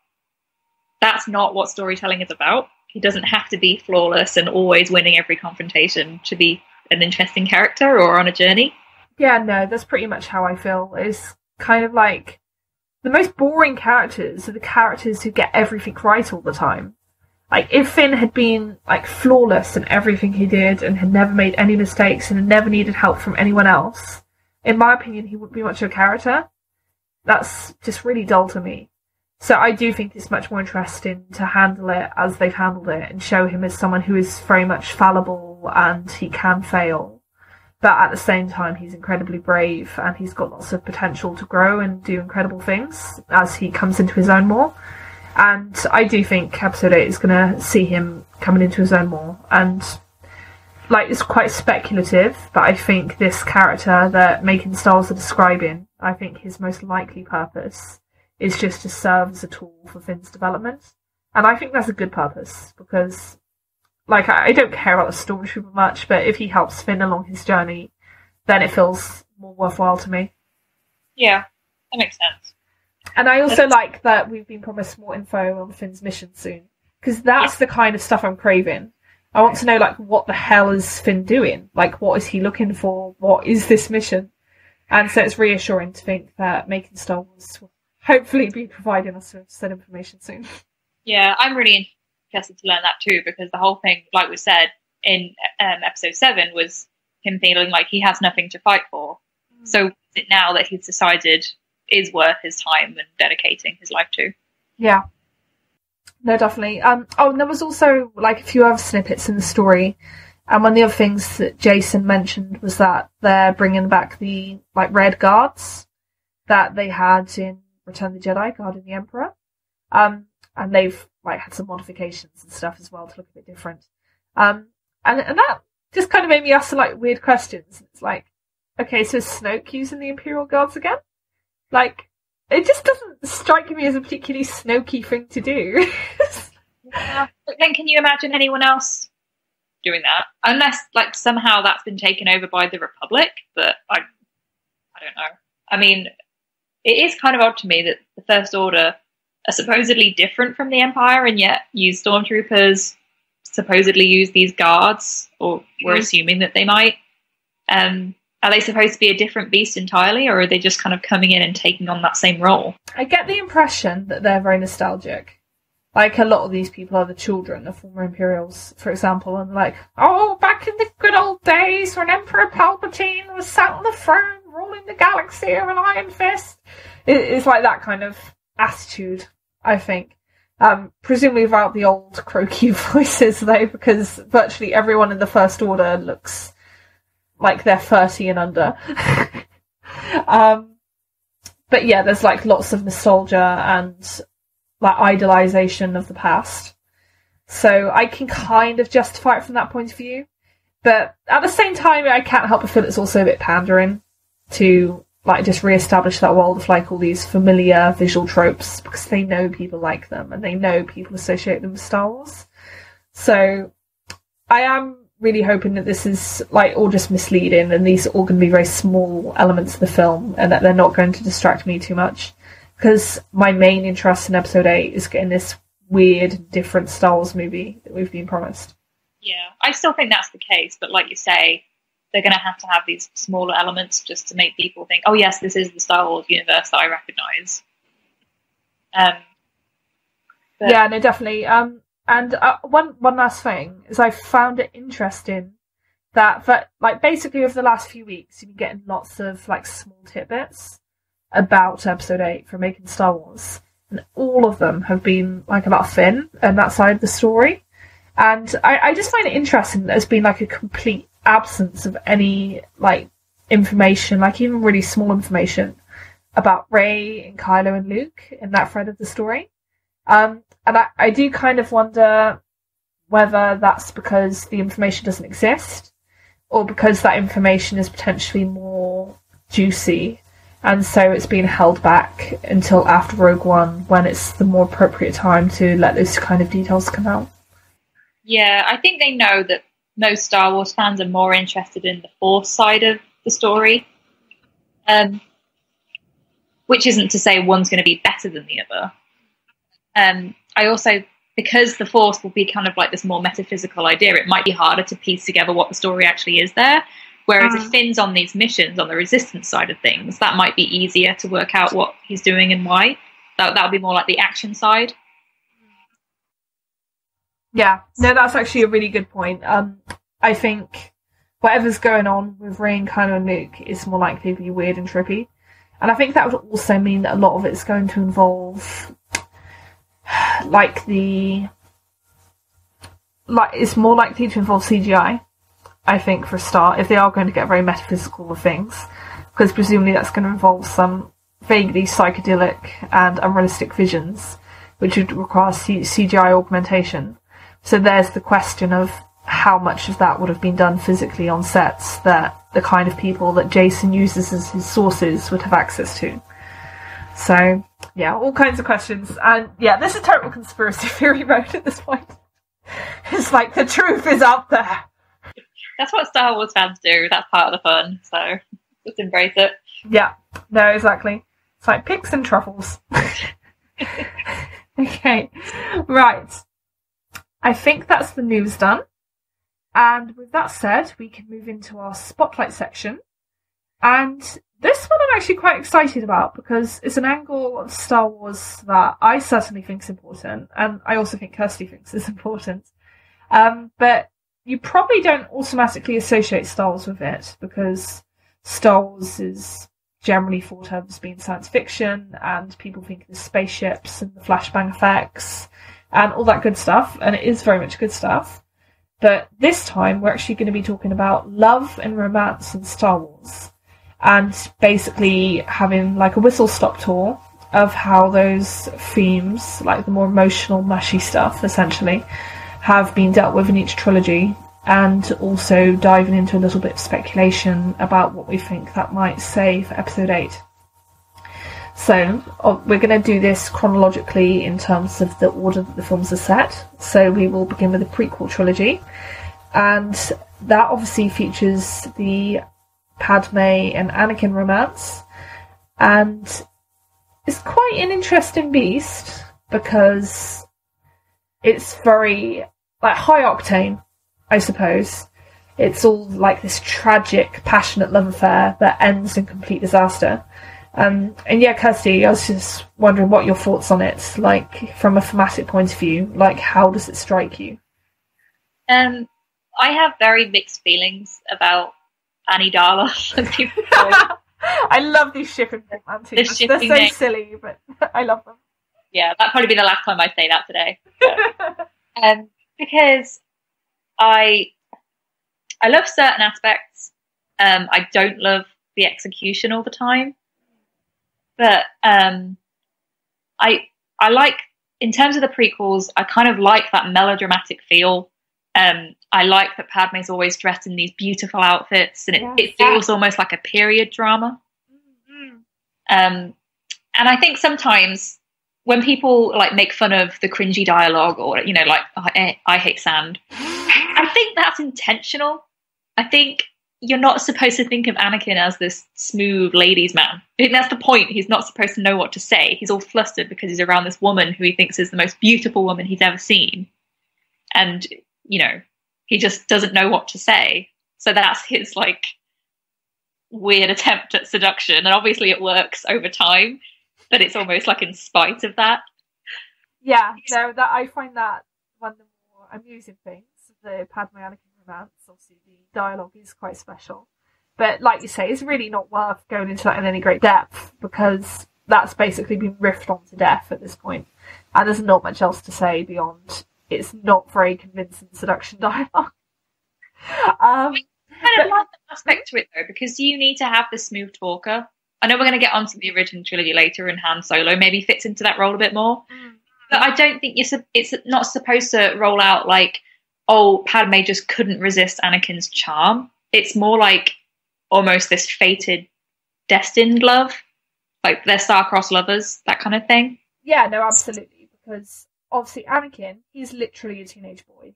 what storytelling is about. He doesn't have to be flawless and always winning every confrontation to be an interesting character or on a journey. Yeah, no, that's pretty much how I feel. It's kind of like the most boring characters are the characters who get everything right all the time. Like, if Finn had been, like, flawless in everything he did and had never made any mistakes and had never needed help from anyone else, in my opinion, he wouldn't be much of a character. That's just really dull to me. So I do think it's much more interesting to handle it as they've handled it and show him as someone who is very much fallible and he can fail. But at the same time, he's incredibly brave and he's got lots of potential to grow and do incredible things as he comes into his own more. And I do think episode 8 is going to see him coming into his own more. And, like, it's quite speculative, but I think this character that Making Styles are describing, I think his most likely purpose is just to serve as a tool for Finn's development. And I think that's a good purpose, because, like, I don't care about the stormtrooper much, but if he helps Finn along his journey, then it feels more worthwhile to me. Yeah, that makes sense. And I also like that we've been promised more info on Finn's mission soon, because that's the kind of stuff I'm craving. I want to know, like, what the hell is Finn doing? Like, what is he looking for? What is this mission? And so it's reassuring to think that Making Star Wars will hopefully be providing us with said information soon. Yeah, I'm really interested to learn that too, because the whole thing, like we said, in episode 7 was him feeling like he has nothing to fight for. So is it now that he's decided is worth his time and dedicating his life to? Yeah. No, definitely. And there was also like a few other snippets in the story. And one of the other things that Jason mentioned was that they're bringing back the like red guards that they had in Return of the Jedi, guarding the Emperor. And they've like had some modifications and stuff as well to look a bit different. And that just kind of made me ask some like weird questions. It's like, okay, so is Snoke using the Imperial guards again? Like, it just doesn't strike me as a particularly Snokey thing to do. Yeah. But then can you imagine anyone else doing that? Unless, like, somehow that's been taken over by the Republic, but I don't know. I mean, it is kind of odd to me that the First Order are supposedly different from the Empire and yet use stormtroopers, supposedly use these guards, or we're assuming that they might. Are they supposed to be a different beast entirely, or are they just kind of coming in and taking on that same role? I get the impression that they're very nostalgic. Like, a lot of these people are the children of former Imperials, for example, and like, oh, back in the good old days when Emperor Palpatine was sat on the throne ruling the galaxy with an iron fist. It's like that kind of attitude, I think. Presumably without the old croaky voices, though, because virtually everyone in the First Order looks like they're 30 and under. But yeah, there's like lots of nostalgia and like idolization of the past. So I can kind of justify it from that point of view. But at the same time, I can't help but feel it's also a bit pandering to like just re-establish that world of like all these familiar visual tropes, because they know people like them and they know people associate them with Star Wars. So I am really hoping that this is like all just misleading and these are all going to be very small elements of the film and that they're not going to distract me too much, because my main interest in episode 8 is getting this weird different Star Wars movie that we've been promised. Yeah, I still think that's the case, but like you say, they're going to have these smaller elements just to make people think, oh yes, this is the Star Wars universe that I recognise. Yeah, no, definitely. And one last thing is I found it interesting that like basically over the last few weeks you've been getting lots of like small tidbits about episode 8 from Making Star Wars, and all of them have been like about Finn and that side of the story. And I just find it interesting that there's been like a complete absence of any like information, like even really small information about Rey and Kylo and Luke in that thread of the story. And I do kind of wonder whether that's because the information doesn't exist or because that information is potentially more juicy and so it's being held back until after Rogue One when it's the more appropriate time to let those kind of details come out. Yeah, I think they know that most Star Wars fans are more interested in the Force side of the story. Which isn't to say one's going to be better than the other. I also, because the Force will be kind of like this more metaphysical idea, it might be harder to piece together what the story actually is there. Whereas if Finn's on these missions on the Resistance side of things, that might be easier to work out what he's doing and why. That would be more like the action side. Yeah, no, that's actually a really good point. I think whatever's going on with Rey and Kylo and Luke is more likely to be weird and trippy. And I think that would also mean that a lot of it's going to involve it's more likely to involve CGI, I think, for a start, if they are going to get very metaphysical with things, because presumably that's going to involve some vaguely psychedelic and unrealistic visions, which would require CGI augmentation. So there's the question of how much of that would have been done physically on sets that the kind of people that Jason uses as his sources would have access to. So, yeah, all kinds of questions. And, yeah, this is total conspiracy theory mode at this point. It's like, the truth is out there. That's what Star Wars fans do. That's part of the fun. So, just embrace it. Yeah, no, exactly. It's like pigs and truffles. Okay, right. I think that's the news done. And with that said, we can move into our spotlight section. And this one I'm actually quite excited about because it's an angle of Star Wars that I certainly think is important, and I also think Kirsty thinks is important. But you probably don't automatically associate Star Wars with it because Star Wars is generally thought of as being science fiction, and people think of the spaceships and the flashbang effects and all that good stuff, and it is very much good stuff. But this time we're actually going to be talking about love and romance in Star Wars, and basically having like a whistle-stop tour of how those themes, like the more emotional, mushy stuff, essentially, have been dealt with in each trilogy, and also diving into a little bit of speculation about what we think that might say for episode 8. So we're going to do this chronologically in terms of the order that the films are set. So we will begin with the prequel trilogy, and that obviously features the Padme and Anakin romance, and it's quite an interesting beast because it's very like high octane, I suppose. It's all like this tragic, passionate love affair that ends in complete disaster. And yeah, Kirsty, I was just wondering what your thoughts on it, like from a thematic point of view, like how does it strike you? I have very mixed feelings about Annie Darla. I love these shipping romantics. They're so silly, but I love them. Yeah, that'll probably be the last time I say that today. Because I love certain aspects. I don't love the execution all the time. But I like, in terms of the prequels, I kind of like that melodramatic feel. I like that Padme's always dressed in these beautiful outfits, and it feels almost like a period drama. Mm-hmm. And I think sometimes when people like make fun of the cringy dialogue, or like I hate sand, I think that's intentional. I think you're not supposed to think of Anakin as this smooth ladies man. I think that's the point. He's not supposed to know what to say. He's all flustered because he's around this woman who he thinks is the most beautiful woman he's ever seen, and he just doesn't know what to say. So that's his like weird attempt at seduction, and obviously it works over time, but it's almost like in spite of that. Yeah, no, that I find that one of the more amusing things, the Padme Anakin romance. Obviously the dialogue is quite special, but like you say, it's really not worth going into that in any great depth, because that's basically been riffed on to death at this point, and there's not much else to say beyond it's not very convincing seduction dialogue. I kind of like that aspect to it though, because you need to have the smooth talker. I know we're going to get onto the original trilogy later, and Han Solo maybe fits into that role a bit more. But I don't think it's not supposed to roll out like, oh, Padme just couldn't resist Anakin's charm. It's more like almost this fated, destined love. Like they're star-crossed lovers, that kind of thing. Yeah, no, absolutely. Because obviously Anakin, he's literally a teenage boy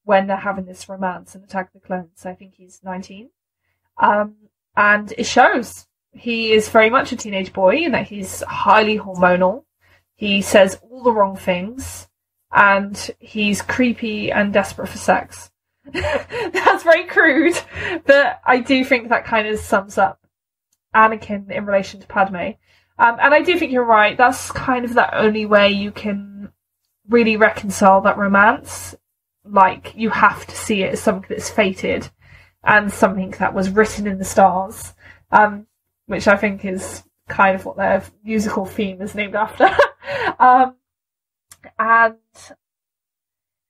when they're having this romance in Attack of the Clones. I think he's 19. And it shows. He is very much a teenage boy in that he's highly hormonal. He says all the wrong things, and he's creepy and desperate for sex. That's very crude, but I do think that kind of sums up Anakin in relation to Padme. And I do think you're right. That's kind of the only way you can really reconcile that romance. Like, you have to see it as something that's fated and something that was written in the stars, which I think is kind of what their musical theme is named after. And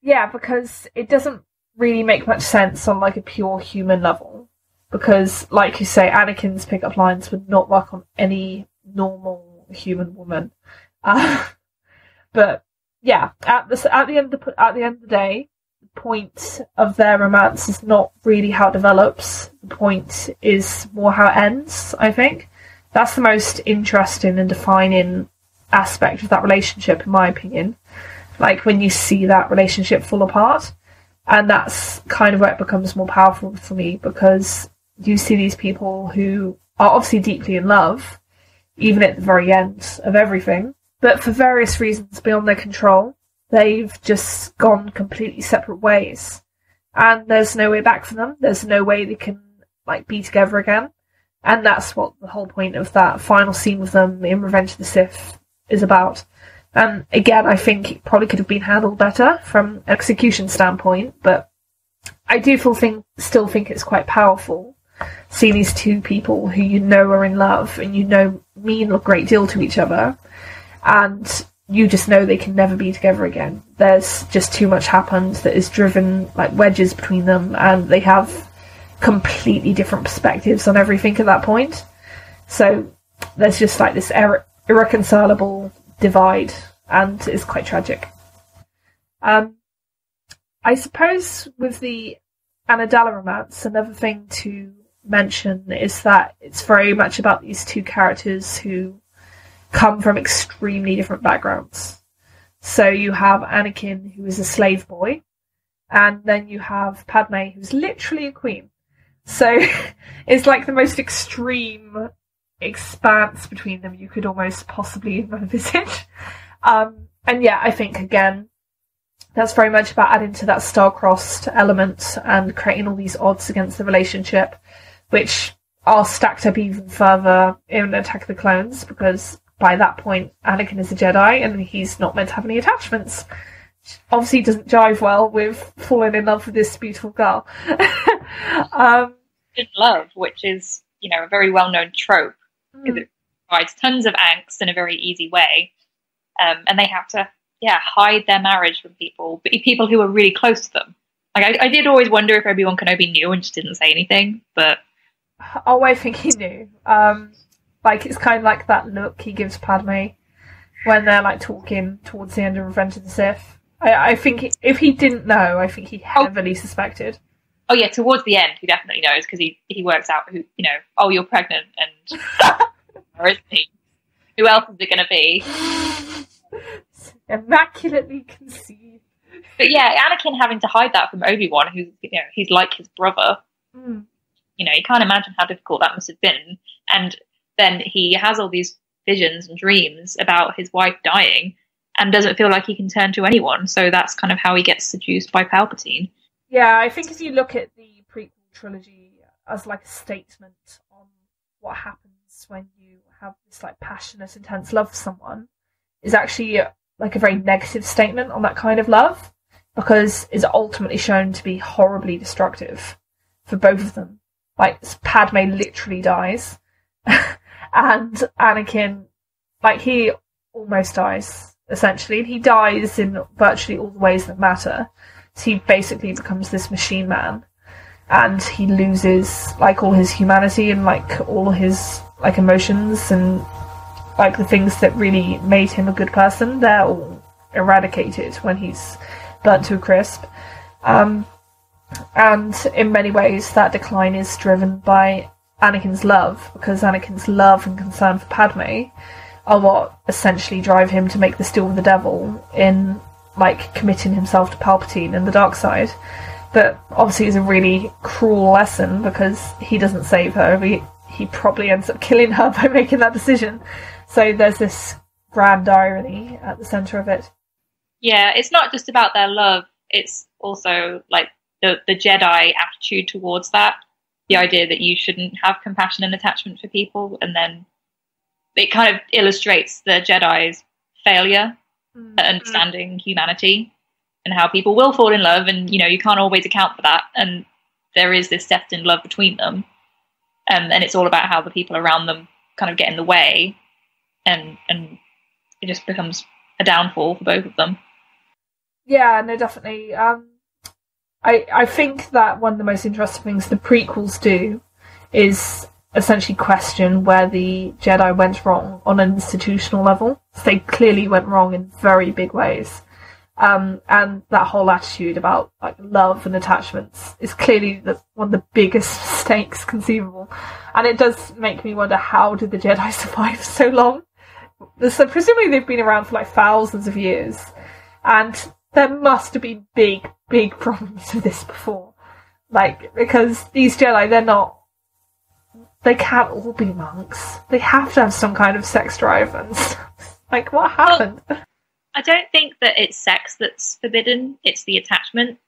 yeah, because it doesn't really make much sense on like a pure human level, because like you say, Anakin's pickup lines would not work on any normal human woman. But yeah, at the end of the day, the point of their romance is not really how it develops. The point is more how it ends, I think. That's the most interesting and defining aspect of that relationship, in my opinion. Like, when you see that relationship fall apart. And that's kind of where it becomes more powerful for me, because you see these people who are obviously deeply in love, even at the very end of everything, but for various reasons beyond their control, they've just gone completely separate ways. And there's no way back for them. There's no way they can, like, be together again. And that's what the whole point of that final scene with them in Revenge of the Sith is about. And again, I think it probably could have been handled better from an execution standpoint, but I do still think it's quite powerful seeing these two people who you know are in love and you know mean a great deal to each other, and you just know they can never be together again. There's just too much happened that is driven like wedges between them, and they have completely different perspectives on everything at that point. So there's just like this irreconcilable divide, and it's quite tragic. I suppose with the Amidala romance, another thing to mention is that it's very much about these two characters who come from extremely different backgrounds. So you have Anakin, who is a slave boy, and then you have Padme, who's literally a queen. So it's like the most extreme expanse between them you could almost possibly envisage. And yeah, I think, again, that's very much about adding to that star-crossed element and creating all these odds against the relationship, which are stacked up even further in Attack of the Clones, because by that point, Anakin is a Jedi and he's not meant to have any attachments. Obviously doesn't jive well with falling in love with this beautiful girl. In love, which is, a very well-known trope, because it provides tons of angst in a very easy way. And they have to, hide their marriage from people who are really close to them. Like, I did always wonder if Obi-Wan Kenobi knew and just didn't say anything, but... Oh, I think he knew. It's kind of like that look he gives Padme when they're, like, talking towards the end of Revenge of the Sith. I think if he didn't know, I think he heavily suspected. Oh, yeah, towards the end, he definitely knows, because he works out who, oh, you're pregnant, and... or isn't he? Who else is it going to be? Immaculately conceived. But yeah, Anakin having to hide that from Obi-Wan, who's, you know, he's like his brother. Mm. You know, you can't imagine how difficult that must have been. And then he has all these visions and dreams about his wife dying and doesn't feel like he can turn to anyone. So that's kind of how he gets seduced by Palpatine. Yeah, I think if you look at the prequel trilogy as like a statement on what happens when you have this like passionate, intense love for someone, is actually like a very negative statement on that kind of love, because it's ultimately shown to be horribly destructive for both of them. Like, Padme literally dies, and Anakin, like, he almost dies, essentially. He dies in virtually all the ways that matter. So he basically becomes this machine man, and he loses, like, all his humanity and, like, all his, like, emotions and, like, the things that really made him a good person. They're all eradicated when he's burnt to a crisp. And in many ways that decline is driven by Anakin's love, because Anakin's love and concern for Padme are what essentially drive him to make this deal with the devil in, like, committing himself to Palpatine and the dark side. But obviously is a really cruel lesson, because he doesn't save her. He probably ends up killing her by making that decision. So there's this grand irony at the centre of it. Yeah, it's not just about their love, it's also like the Jedi attitude towards that. The idea that you shouldn't have compassion and attachment for people, and then it kind of illustrates the Jedi's failure at understanding humanity and how people will fall in love, and, you know, you can't always account for that, and there is this destined love between them, and it's all about how the people around them kind of get in the way, and it just becomes a downfall for both of them. Yeah, no, definitely. I think that one of the most interesting things the prequels do is essentially question where the Jedi went wrong on an institutional level. So they clearly went wrong in very big ways. And that whole attitude about, like, love and attachments is clearly one of the biggest mistakes conceivable. And it does make me wonder, how did the Jedi survive so long? So presumably they've been around for like thousands of years. And there must have been big problems with this before. Like, because these Jedi, they can't all be monks. They have to have some kind of sex drive and stuff. Like, what happened? Well, I don't think that it's sex that's forbidden, it's the attachment.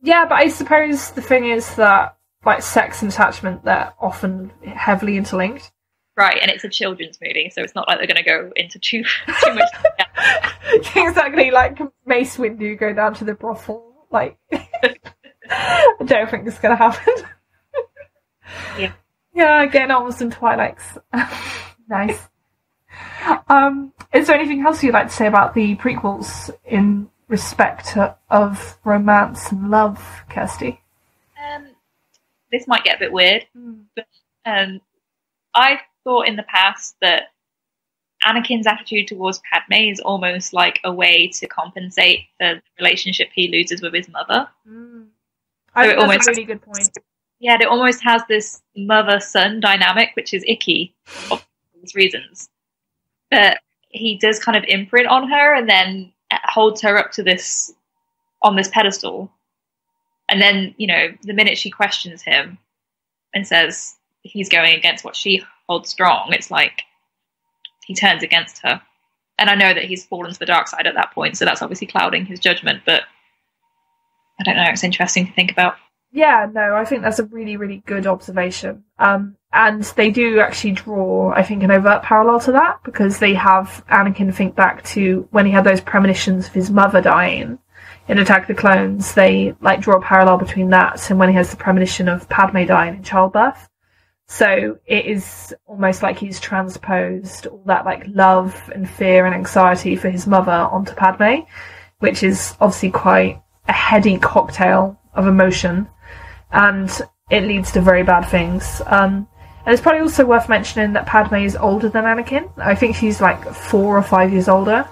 Yeah, but I suppose the thing is that, like, sex and attachment, they're often heavily interlinked. Right, and it's a children's movie, so it's not like they're going to go into too much. Exactly, like Mace Windu go down to the brothel. Like, I don't think it's going to happen. Yeah. Yeah, getting on with some Twi'leks. Nice. Is there anything else you'd like to say about the prequels in respect of romance and love, Kirsty? This might get a bit weird, but I've thought in the past that Anakin's attitude towards Padme is almost like a way to compensate for the relationship he loses with his mother. I think that's a really good point. Yeah, it almost has this mother-son dynamic, which is icky for these reasons. But he does kind of imprint on her and then holds her up to this, on this pedestal. And then, you know, the minute she questions him and says he's going against what she holds strong, it's like he turns against her. And I know that he's fallen to the dark side at that point, so that's obviously clouding his judgment, but I don't know, it's interesting to think about. Yeah, no, I think that's a really, really good observation. And they do actually draw, I think, an overt parallel to that, because they have Anakin think back to when he had those premonitions of his mother dying in Attack of the Clones. They, like, draw a parallel between that and when he has the premonition of Padme dying in childbirth. So it is almost like he's transposed all that, like, love and fear and anxiety for his mother onto Padme, which is obviously quite a heady cocktail of emotion, and it leads to very bad things. And it's probably also worth mentioning that Padme is older than Anakin. I think she's like 4 or 5 years older.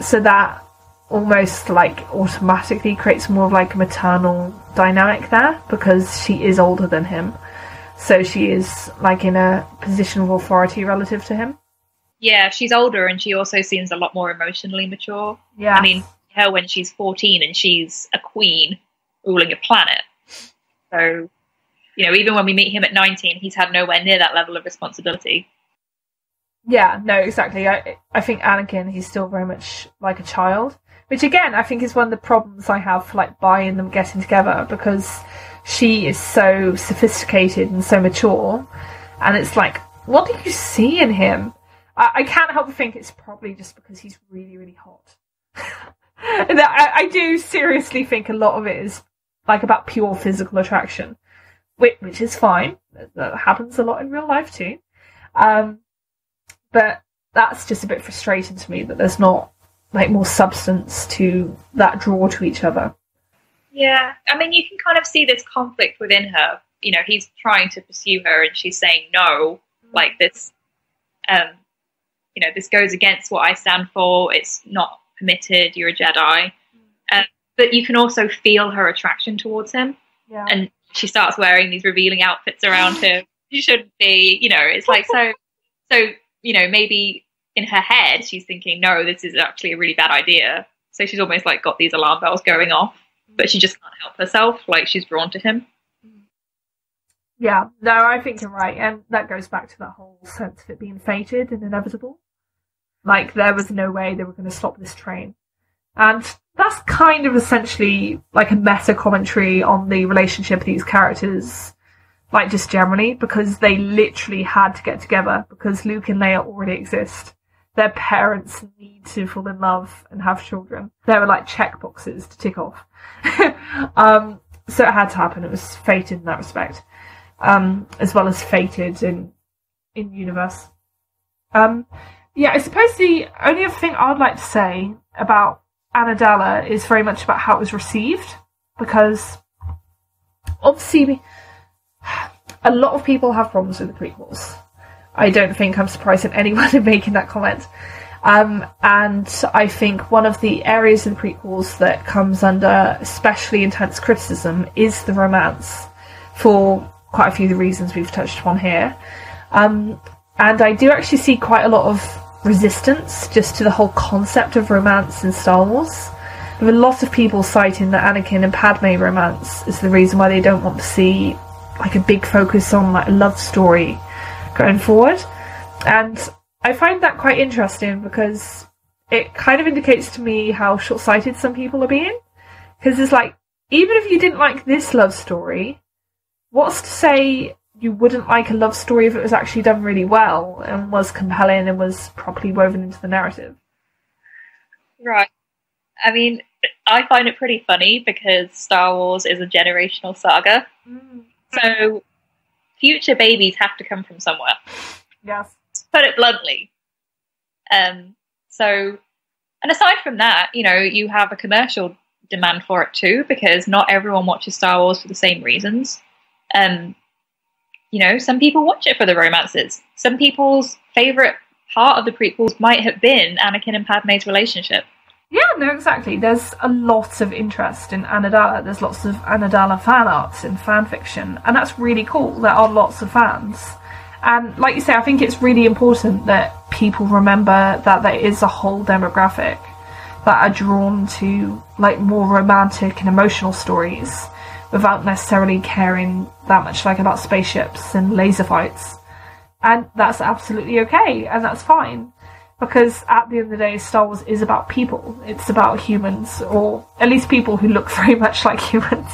So that almost, like, automatically creates more of like a maternal dynamic there, because she is older than him. So she is, like, in a position of authority relative to him. Yeah, she's older, and she also seems a lot more emotionally mature. Yeah. I mean, her when she's 14 and she's a queen ruling a planet. So, you know, even when we meet him at 19, he's had nowhere near that level of responsibility. Yeah, no, exactly. I think Anakin, he's still very much like a child, which again, I think is one of the problems I have for like buying them getting together, because she is so sophisticated and so mature, and it's like, what do you see in him? I can't help but think it's probably just because he's really, really hot. And I do seriously think a lot of it is like about pure physical attraction, which is fine. That happens a lot in real life too. But that's just a bit frustrating to me that there's not like more substance to that draw to each other. Yeah, I mean, you can kind of see this conflict within her. You know, he's trying to pursue her, and she's saying no, like this. You know, this goes against what I stand for. It's not permitted. You're a Jedi. But you can also feel her attraction towards him. Yeah. And she starts wearing these revealing outfits around him. You shouldn't be, you know, it's like, so, you know, maybe in her head, she's thinking, no, this is actually a really bad idea. So she's almost like got these alarm bells going off, but she just can't help herself. Like, she's drawn to him. Yeah, no, I think you're right. And that goes back to that whole sense of it being fated and inevitable. Like, there was no way they were going to stop this train. And that's kind of essentially like a meta commentary on the relationship of these characters, like just generally, because they literally had to get together because Luke and Leia already exist. Their parents need to fall in love and have children. There were like check boxes to tick off. So it had to happen. It was fated in that respect. As well as fated in universe. Yeah, I suppose the only other thing I'd like to say about Amidala is very much about how it was received, because obviously a lot of people have problems with the prequels. I don't think I'm surprised at anyone in making that comment. And I think one of the areas of the prequels that comes under especially intense criticism is the romance, for quite a few of the reasons we've touched upon here. And I do actually see quite a lot of resistance just to the whole concept of romance in Star Wars. There are a lot of people citing the Anakin and Padme romance as the reason why they don't want to see like a big focus on like a love story going forward. And I find that quite interesting because it kind of indicates to me how short-sighted some people are being. Because it's like, even if you didn't like this love story, what's to say you wouldn't like a love story if it was actually done really well and was compelling and was properly woven into the narrative? Right. I mean, I find it pretty funny because Star Wars is a generational saga. So future babies have to come from somewhere. Yes. To put it bluntly. And aside from that, you know, you have a commercial demand for it too, because not everyone watches Star Wars for the same reasons. You know, some people watch it for the romances. Some people's favourite part of the prequels might have been Anakin and Padme's relationship. Yeah, no, exactly. There's a lot of interest in Amidala. There's lots of Amidala fan arts and fan fiction, and that's really cool. There are lots of fans. And like you say, I think it's really important that people remember that there is a whole demographic that are drawn to like more romantic and emotional stories, without necessarily caring that much like about spaceships and laser fights. And that's absolutely okay, and that's fine. Because at the end of the day, Star Wars is about people. It's about humans, or at least people who look very much like humans.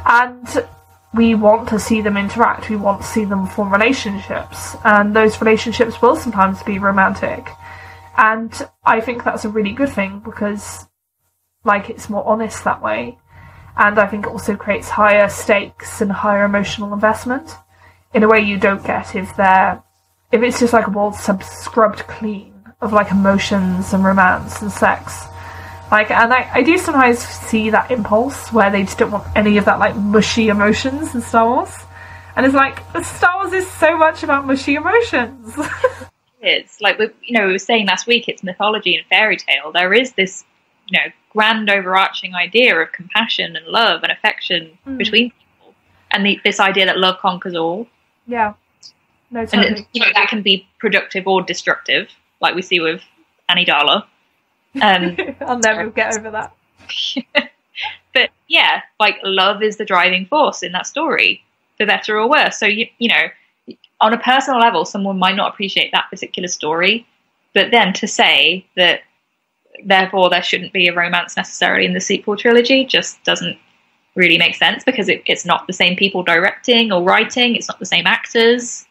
And we want to see them interact, we want to see them form relationships, and those relationships will sometimes be romantic. And I think that's a really good thing, because like it's more honest that way. And I think it also creates higher stakes and higher emotional investment in a way you don't get if it's just like a world scrubbed clean of like emotions and romance and sex. Like, and I do sometimes see that impulse where they just don't want any of that like mushy emotions in Star Wars. And it's like, Star Wars is so much about mushy emotions. It's like, we were saying last week, it's mythology and fairy tale. There is this, you know, grand overarching idea of compassion and love and affection between people, and this idea that love conquers all. Yeah, No, totally. And that can be productive or destructive, like we see with Annie Darla. I'll never get over that. But yeah, like love is the driving force in that story, for better or worse. So you know, on a personal level, someone might not appreciate that particular story, but then to say that therefore there shouldn't be a romance necessarily in the sequel trilogy just doesn't really make sense, because it's not the same people directing or writing, it's not the same actors.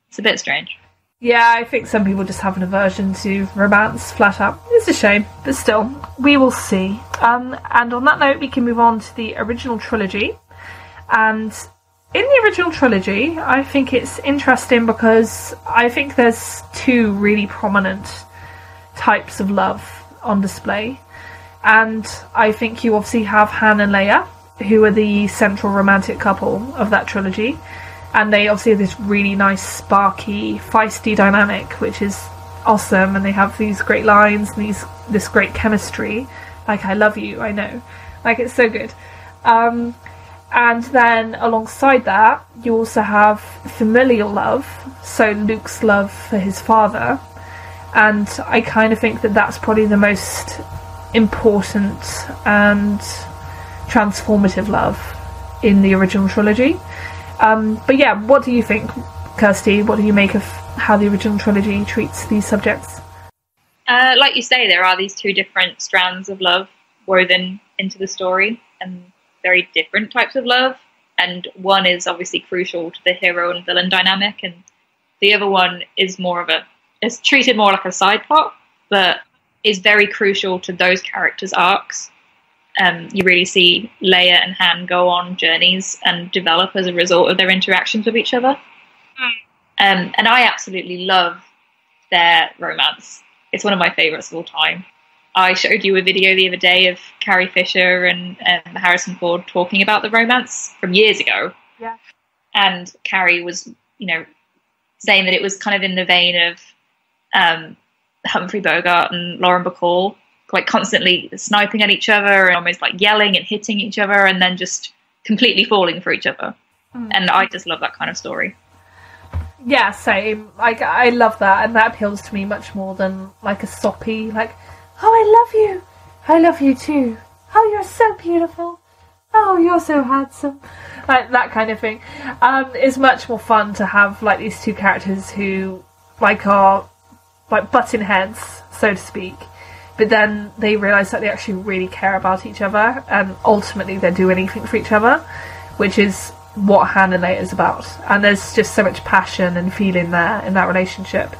It's a bit strange. Yeah, I think some people just have an aversion to romance, flat out. It's a shame, but still, we will see. And on that note, we can move on to the original trilogy. And in the original trilogy, I think it's interesting because I think there's two really prominent types of love on display. And I think you obviously have Han and Leia, who are the central romantic couple of that trilogy. And they obviously have this really nice, sparky, feisty dynamic, which is awesome. And they have these great lines and this great chemistry. Like, I love you, I know. Like, it's so good. And then alongside that, you also have familial love. So Luke's love for his father. And I kind of think that that's probably the most important and transformative love in the original trilogy. But yeah, what do you think, Kirsty? What do you make of how the original trilogy treats these subjects? Like you say, there are these two different strands of love woven into the story, and very different types of love. And one is obviously crucial to the hero and villain dynamic, and the other one is it's treated more like a side plot, but is very crucial to those characters' arcs. You really see Leia and Han go on journeys and develop as a result of their interactions with each other. And I absolutely love their romance. It's one of my favourites of all time. I showed you a video the other day of Carrie Fisher and Harrison Ford talking about the romance from years ago. Yeah. And Carrie was, saying that it was kind of in the vein of Humphrey Bogart and Lauren Bacall, like constantly sniping at each other and almost like yelling and hitting each other and then just completely falling for each other. And I just love that kind of story. Yeah, same. Like, I love that, and that appeals to me much more than like a soppy, like, oh, I love you too. Oh, you're so beautiful. Oh, you're so handsome. Like, that kind of thing. It's much more fun to have like these two characters who are like butting heads, so to speak. But then they realise that they actually really care about each other, and ultimately they do anything for each other, which is what Han and Leia is about. And there's just so much passion and feeling there in that relationship.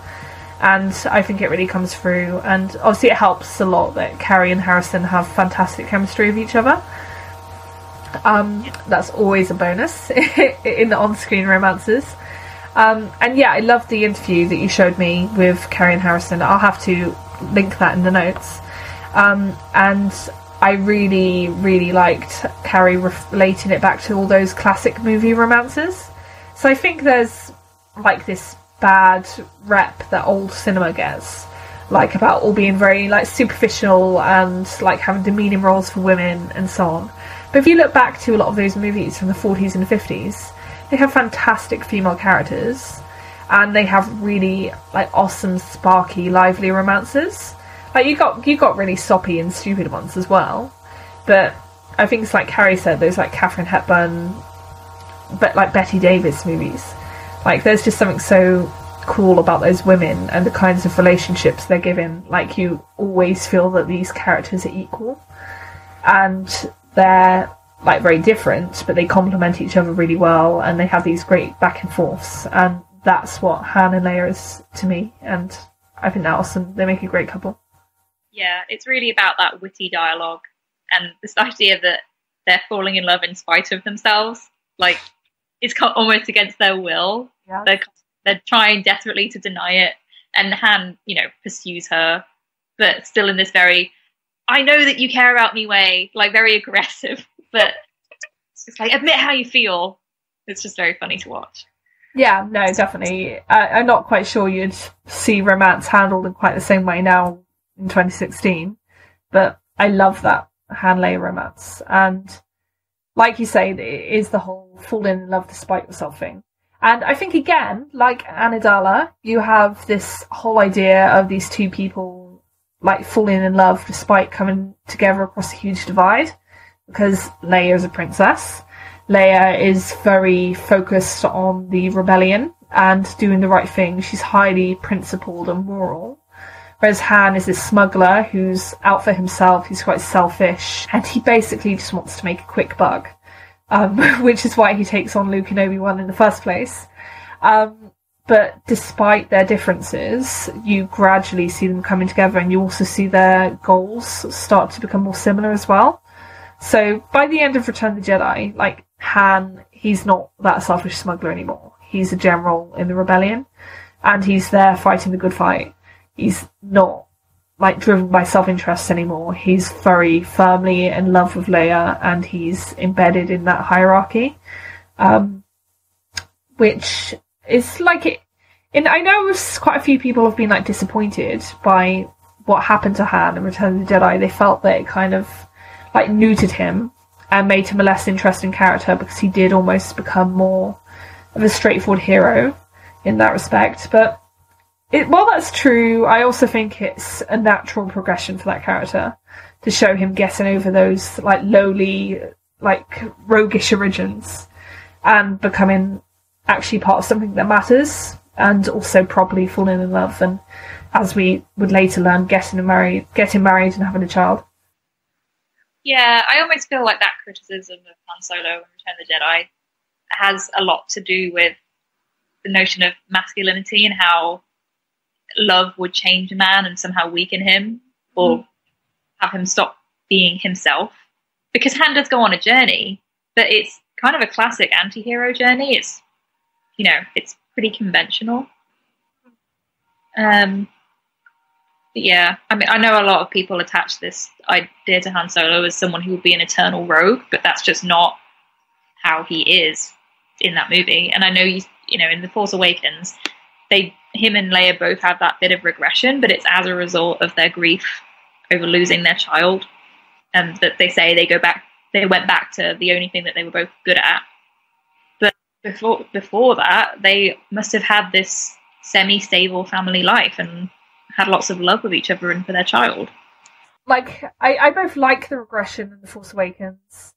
And I think it really comes through. And obviously it helps a lot that Carrie and Harrison have fantastic chemistry with each other. That's always a bonus in the on-screen romances. And yeah, I love the interview that you showed me with Carrie and Harrison. I'll have to link that in the notes. And I really, really liked Carrie relating it back to all those classic movie romances. So I think there's like this bad rep that old cinema gets, like about all being very like superficial and like having demeaning roles for women and so on. But if you look back to a lot of those movies from the 40s and 50s, they have fantastic female characters, and they have really like awesome, sparky, lively romances. Like you got really soppy and stupid ones as well, but I think it's like Carrie said, those like Katharine Hepburn, but like Bette Davis movies. Like there's just something so cool about those women and the kinds of relationships they're given. Like you always feel that these characters are equal, and they're like very different, but they complement each other really well, and they have these great back and forths, and that's what Han and Leia is to me, and I think they're awesome. They make a great couple. Yeah, it's really about that witty dialogue and this idea that they're falling in love in spite of themselves. Like, it's almost against their will. Yeah. They're trying desperately to deny it, and Han, pursues her, but still in this very, I know that you care about me way, like very aggressive, but it's just like, admit how you feel. It's just very funny to watch. Yeah, no, definitely. I'm not quite sure you'd see romance handled in quite the same way now in 2016, but I love that Han Leia romance. And like you say, it is the whole falling in love despite yourself thing. And I think, again, like Amidala, you have this whole idea of these two people, like, falling in love despite coming together across a huge divide, because Leia is a princess. Leia is very focused on the rebellion and doing the right thing. She's highly principled and moral. Whereas Han is this smuggler who's out for himself, he's quite selfish, and he basically just wants to make a quick buck. Which is why he takes on Luke and Obi-Wan in the first place. But despite their differences, you gradually see them coming together, and you also see their goals start to become more similar as well. So by the end of Return of the Jedi, like, Han, he's not that selfish smuggler anymore. He's a general in the rebellion, and he's there fighting the good fight. He's not, like, driven by self-interest anymore. He's very firmly in love with Leia, and he's embedded in that hierarchy, which is like it. And I know quite a few people have been, like, disappointed by what happened to Han in Return of the Jedi. They felt that it kind of, like, neutered him and made him a less interesting character, because he did almost become more of a straightforward hero in that respect. But while that's true, I also think it's a natural progression for that character to show him getting over those, like, lowly, like, roguish origins and becoming actually part of something that matters, and also properly falling in love, and, as we would later learn, getting married and having a child. Yeah, I almost feel like that criticism of Han Solo and Return of the Jedi has a lot to do with the notion of masculinity and how love would change a man and somehow weaken him, or have him stop being himself. Because Han does go on a journey, but it's kind of a classic anti-hero journey. It's, you know, it's pretty conventional. But yeah, I mean, I know a lot of people attach this idea to Han Solo as someone who would be an eternal rogue, but that's just not how he is in that movie. And I know, you know, in The Force Awakens, him and Leia both have that bit of regression, but it's as a result of their grief over losing their child, and that they say they went back to the only thing that they were both good at. But before that, they must have had this semi-stable family life and had lots of love with each other and for their child. Like, I both like the regression in The Force Awakens,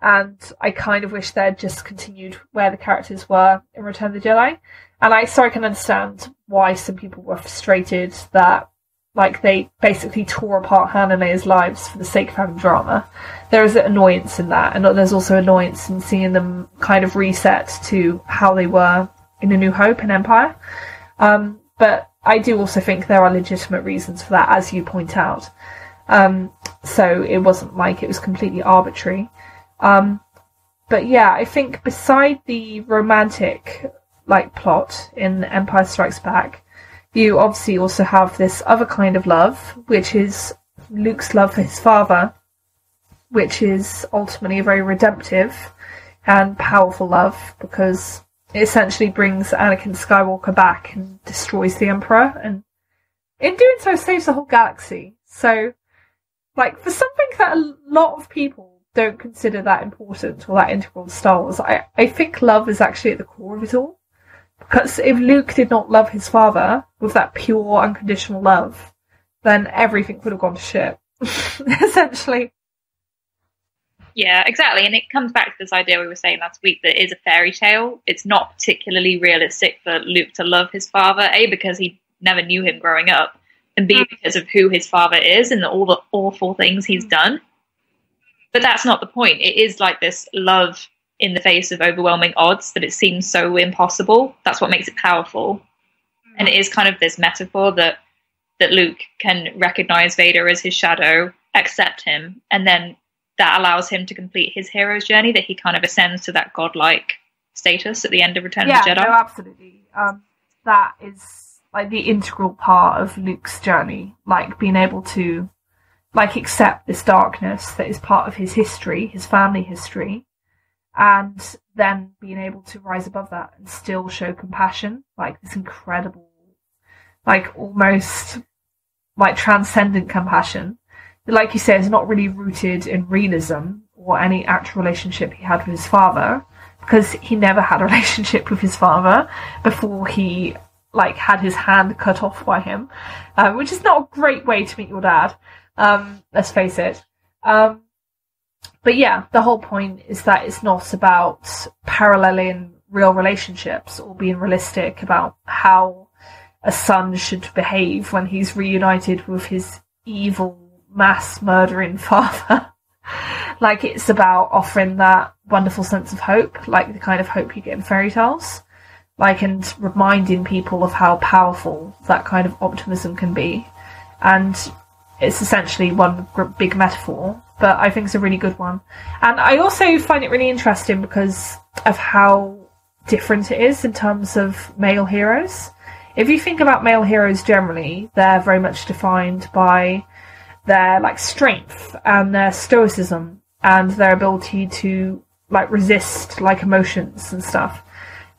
and I kind of wish they'd just continued where the characters were in Return of the Jedi. And I can understand why some people were frustrated that, like, they basically tore apart Han and Leia's lives for the sake of having drama. There is an annoyance in that, and there's also annoyance in seeing them kind of reset to how they were in A New Hope and Empire. But I do also think there are legitimate reasons for that, as you point out. So it wasn't like it was completely arbitrary. But yeah, I think beside the romantic, like, plot in Empire Strikes Back, you obviously also have this other kind of love, which is Luke's love for his father, which is ultimately a very redemptive and powerful love, because it essentially brings Anakin Skywalker back and destroys the Emperor, and in doing so saves the whole galaxy. So, like, for something that a lot of people don't consider that important or that integral to Star Wars, I think love is actually at the core of it all. Because if Luke did not love his father with that pure, unconditional love, then everything would have gone to shit, essentially. Yeah, exactly. And it comes back to this idea we were saying last week that it is a fairy tale. It's not particularly realistic for Luke to love his father, A, because he never knew him growing up, and B, because of who his father is and all the awful things he's done. But that's not the point. It is like this love in the face of overwhelming odds that it seems so impossible. That's what makes it powerful. And it is kind of this metaphor that Luke can recognize Vader as his shadow, accept him, and then that allows him to complete his hero's journey, that he kind of ascends to that godlike status at the end of Return of the Jedi. Yeah, no, absolutely. That is, like, the integral part of Luke's journey, like, being able to, like, accept this darkness that is part of his history, his family history, and then being able to rise above that and still show compassion, like this incredible, like, almost, like, transcendent compassion. Like you say, is not really rooted in realism or any actual relationship he had with his father, because he never had a relationship with his father before he like had his hand cut off by him, which is not a great way to meet your dad. Let's face it. But yeah, the whole point is that it's not about paralleling real relationships or being realistic about how a son should behave when he's reunited with his evil, mass-murdering father. Like, it's about offering that wonderful sense of hope, like the kind of hope you get in fairy tales. Like, and reminding people of how powerful that kind of optimism can be. And it's essentially one big metaphor, but I think it's a really good one. And I also find it really interesting because of how different it is in terms of male heroes. If you think about male heroes generally, they're very much defined by their like strength and their stoicism and their ability to like resist like emotions and stuff.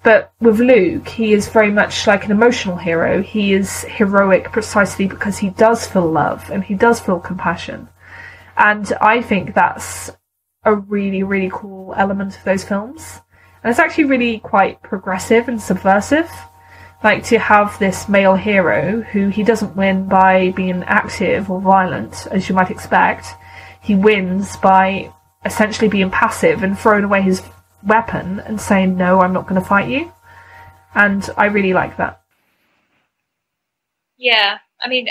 But with Luke, he is very much like an emotional hero. He is heroic precisely because he does feel love and he does feel compassion. And I think that's a really, really cool element of those films. And it's actually really quite progressive and subversive. Like, to have this male hero who he doesn't win by being active or violent, as you might expect. He wins by essentially being passive and throwing away his weapon and saying, no, I'm not going to fight you. And I really like that. Yeah, I mean,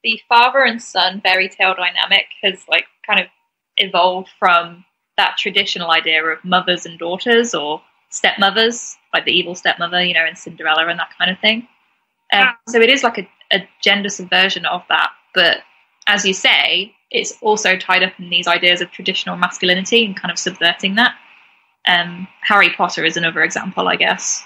the father and son fairy tale dynamic has like kind of evolved from that traditional idea of mothers and daughters, or stepmothers, like the evil stepmother, you know, in Cinderella and that kind of thing. So it is like a gender subversion of that, but as you say, it's also tied up in these ideas of traditional masculinity and kind of subverting that. Harry Potter is another example, I guess,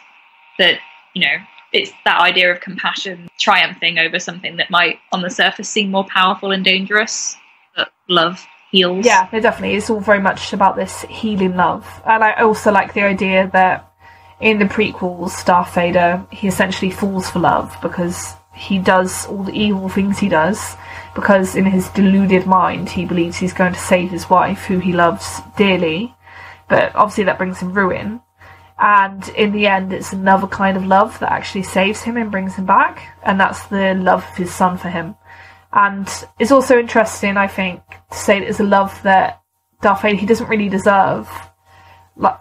that, you know, it's that idea of compassion triumphing over something that might on the surface seem more powerful and dangerous, but love heals. Yeah, no, definitely. It's all very much about this healing love. And I also like the idea that in the prequels, Darth Vader, he essentially falls for love because he does all the evil things he does because in his deluded mind he believes he's going to save his wife, who he loves dearly. But obviously that brings him ruin. And in the end, it's another kind of love that actually saves him and brings him back. And that's the love of his son for him. And it's also interesting, I think, to say that it's a love that Darth Vader, he doesn't really deserve.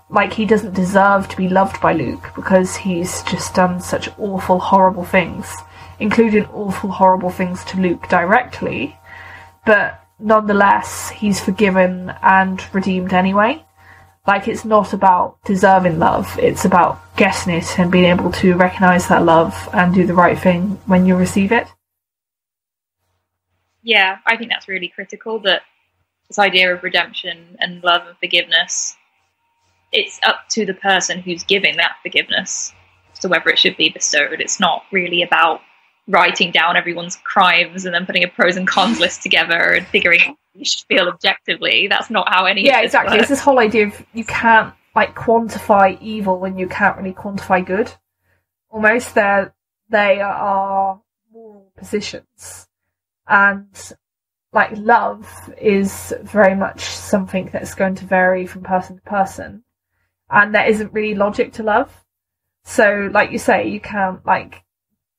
Like, he doesn't deserve to be loved by Luke because he's just done such awful, horrible things, including awful, horrible things to Luke directly. But nonetheless, he's forgiven and redeemed anyway. Like, it's not about deserving love, it's about getting it and being able to recognise that love and do the right thing when you receive it. Yeah, I think that's really critical, that this idea of redemption and love and forgiveness, it's up to the person who's giving that forgiveness as to whether it should be bestowed. It's not really about writing down everyone's crimes and then putting a pros and cons list together and figuring out how you should feel objectively. That's not how any of this exactly works. It's this whole idea of you can't like quantify evil when you can't really quantify good. Almost they are moral positions, and like love is very much something that's going to vary from person to person, and there isn't really logic to love. So like you say, you can't like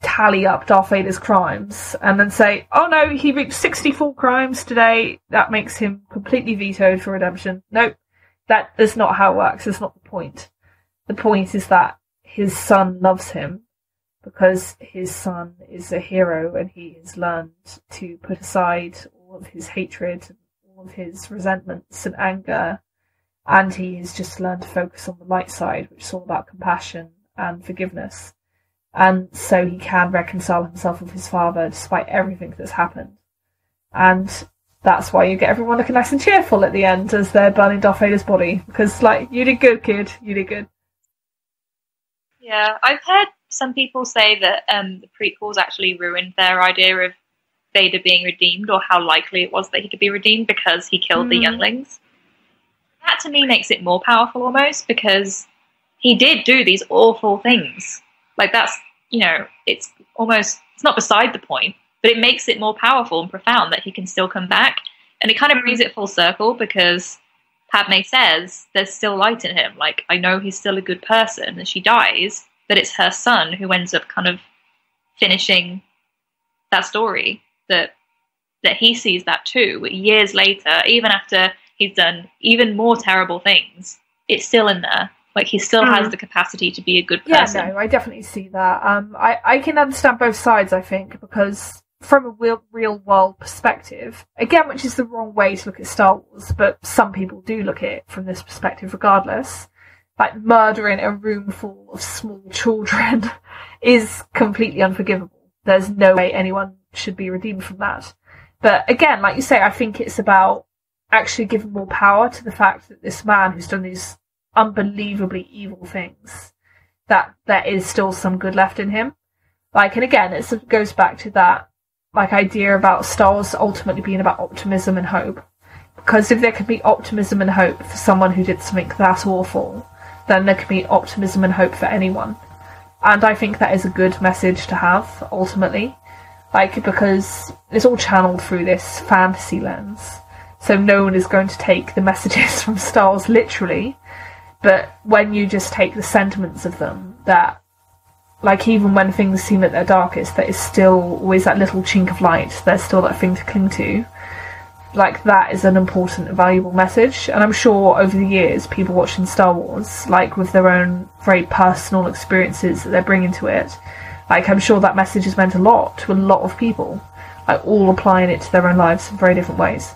tally up Darth Vader's crimes and then say, oh no, he reached 64 crimes today, that makes him completely vetoed for redemption. Nope, that is not how it works. That's not the point. The point is that his son loves him because his son is a hero and he has learned to put aside all of his hatred and all of his resentments and anger, and he has just learned to focus on the light side, which is all about compassion and forgiveness. And so he can reconcile himself with his father despite everything that's happened. And that's why you get everyone looking nice and cheerful at the end as they're burning Darth Vader's body. Because, like, you did good, kid. You did good. Yeah, I've heard some people say that the prequels actually ruined their idea of Vader being redeemed, or how likely it was that he could be redeemed because he killed the younglings. That, to me, makes it more powerful almost, because he did do these awful things. Like, that's, you know, it's not beside the point, but it makes it more powerful and profound that he can still come back. And it kind of brings it full circle because Padme says there's still light in him. Like, I know he's still a good person, and she dies, but it's her son who ends up kind of finishing that story, that he sees that too. Years later, even after he's done even more terrible things, it's still in there. Like, he still has the capacity to be a good person. Yeah, no, I definitely see that. I can understand both sides, I think, because from a real world perspective, again, which is the wrong way to look at Star Wars, but some people do look at it from this perspective regardless, like murdering a room full of small children is completely unforgivable. There's no way anyone should be redeemed from that. But again, like you say, I think it's about actually giving more power to the fact that this man who's done these unbelievably evil things, that there is still some good left in him. Like, and again, it goes back to that like idea about Star Wars ultimately being about optimism and hope. Because if there can be optimism and hope for someone who did something that awful, then there can be optimism and hope for anyone. And I think that is a good message to have, ultimately. Like, because it's all channeled through this fantasy lens. So no one is going to take the messages from Star Wars literally. But when you just take the sentiments of them, that, like, even when things seem at their darkest, there is still always that little chink of light. There's still that thing to cling to. Like, that is an important and valuable message. And I'm sure over the years, people watching Star Wars, like, with their own very personal experiences that they're bringing to it, like, I'm sure that message has meant a lot to a lot of people, like, all applying it to their own lives in very different ways.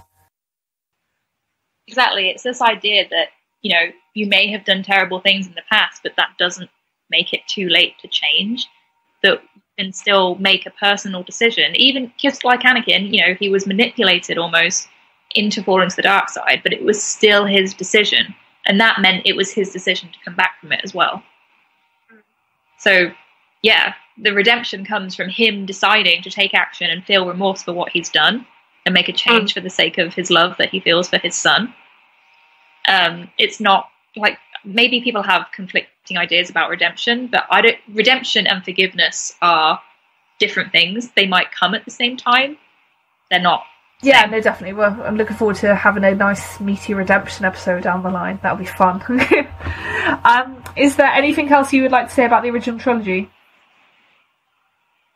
Exactly. It's this idea that, you know, you may have done terrible things in the past, but that doesn't make it too late to change. That you can still make a personal decision. Even just like Anakin, you know, he was manipulated almost into falling to the dark side, but it was still his decision. And that meant it was his decision to come back from it as well. So, yeah, the redemption comes from him deciding to take action and feel remorse for what he's done and make a change for the sake of his love that he feels for his son. It's not like, maybe people have conflicting ideas about redemption, but redemption and forgiveness are different things. They might come at the same time. They're not. Yeah, no, definitely. Well, I'm looking forward to having a nice meaty redemption episode down the line. That'll be fun. Is there anything else you would like to say about the original trilogy?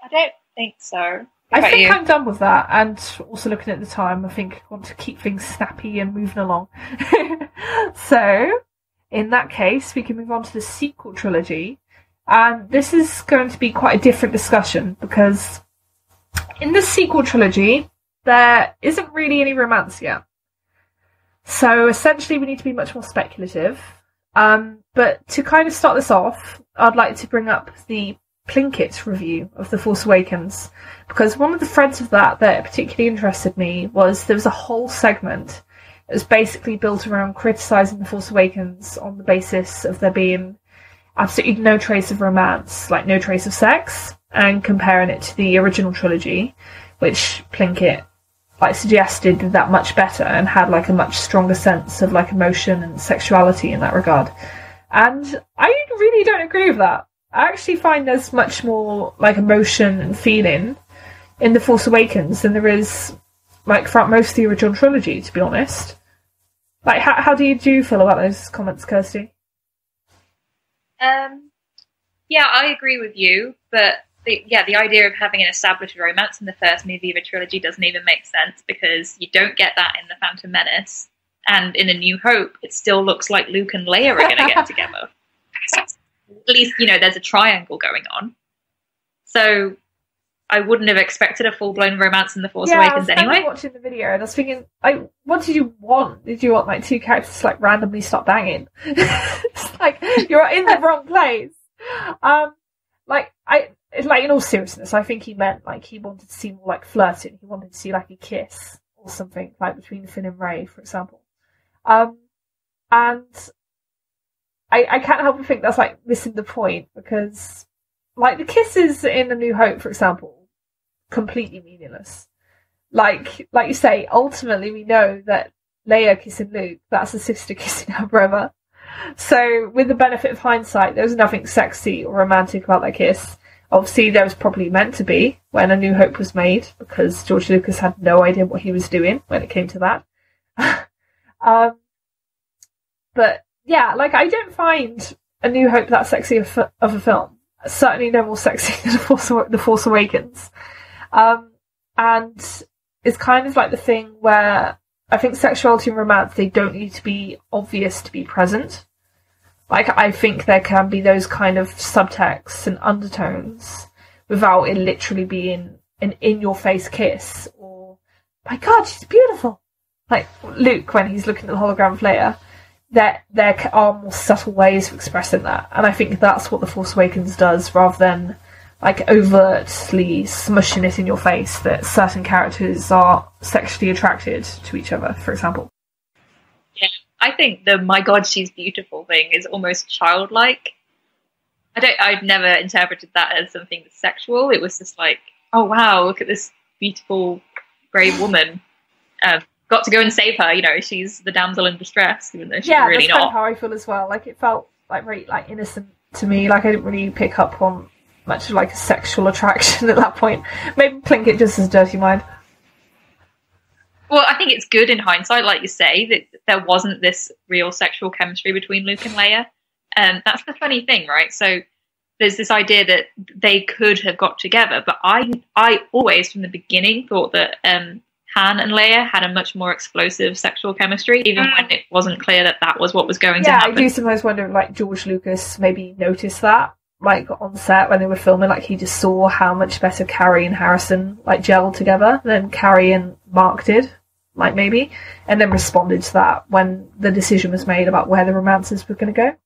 I don't think so. I think I'm done with that, and also looking at the time, I think I want to keep things snappy and moving along. So, in that case, we can move on to the sequel trilogy, and this is going to be quite a different discussion, because in the sequel trilogy, there isn't really any romance yet. So, essentially, we need to be much more speculative. But to kind of start this off, I'd like to bring up the Plinkett review of The Force Awakens, because one of the threads of that particularly interested me was there was a whole segment that was basically built around criticising The Force Awakens on the basis of there being absolutely no trace of romance, like no trace of sex, and comparing it to the original trilogy, which Plinkett like suggested did that much better and had like a much stronger sense of like emotion and sexuality in that regard. And I really don't agree with that. I actually find there's much more like emotion and feeling in The Force Awakens than there is like throughout most of the original trilogy, to be honest. Like, how do you feel about those comments, Kirsty? Yeah, I agree with you, but the idea of having an established romance in the first movie of a trilogy doesn't even make sense, because you don't get that in The Phantom Menace, and in A New Hope, it still looks like Luke and Leia are going to get together. At least, you know, there's a triangle going on. So I wouldn't have expected a full-blown romance in The Force Awakens anyway. I was watching the video and I was thinking, like, what did you want? Did you want like two characters to like randomly start banging? It's like you're in the wrong place. Like in all seriousness, I think he meant like he wanted to see more like flirting. He wanted to see like a kiss or something like between Finn and Rey, for example. And I can't help but think that's like missing the point, because like the kisses in A New Hope, for example, completely meaningless. Like you say, ultimately we know that Leia kissing Luke, that's a sister kissing her brother. So with the benefit of hindsight, there was nothing sexy or romantic about that kiss. Obviously there was probably meant to be when A New Hope was made, because George Lucas had no idea what he was doing when it came to that. But yeah, like, I don't find A New Hope that sexy of a film. Certainly no more sexy than The Force Awakens. And it's kind of like the thing where I think sexuality and romance, they don't need to be obvious to be present. Like, I think there can be those kind of subtexts and undertones without it literally being an in-your-face kiss or, my God, she's beautiful. Like Luke, when he's looking at the hologram of Leia, there are more subtle ways of expressing that. And I think that's what The Force Awakens does, rather than, like, overtly smushing it in your face that certain characters are sexually attracted to each other, for example. Yeah, I think the "my God, she's beautiful" thing is almost childlike. I've never interpreted that as something that's sexual. It was just like, oh wow, look at this beautiful, brave woman. Got to go and save her. You know, she's the damsel in distress, even though she's really not. Yeah, that's how I feel as well. Like, it felt like very like innocent to me. Like, I didn't really pick up on much of like a sexual attraction at that point. Maybe Plinkett just as Dirty Mind. Well, I think it's good in hindsight, like you say, that there wasn't this real sexual chemistry between Luke and Leia. That's the funny thing, right? So there's this idea that they could have got together, but I always, from the beginning, thought that Han and Leia had a much more explosive sexual chemistry, even when it wasn't clear that that was what was going to happen. Yeah, I do sometimes wonder if, like, George Lucas maybe noticed that, like, on set when they were filming, like, he just saw how much better Carrie and Harrison, like, gelled together than Carrie and Mark did, like, maybe, and then responded to that when the decision was made about where the romances were going to go.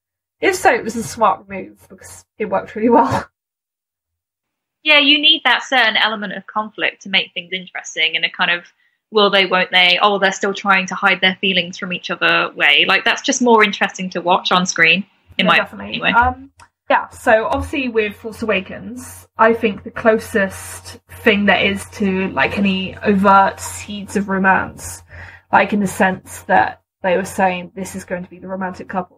If so, it was a smart move, because it worked really well. Yeah, you need that certain element of conflict to make things interesting in a kind of will they, won't they, oh, they're still trying to hide their feelings from each other way. Like, that's just more interesting to watch on screen, in my opinion. Anyway. Yeah, so obviously with Force Awakens, I think the closest thing there is to, like, any overt seeds of romance, like, in the sense that they were saying this is going to be the romantic couple,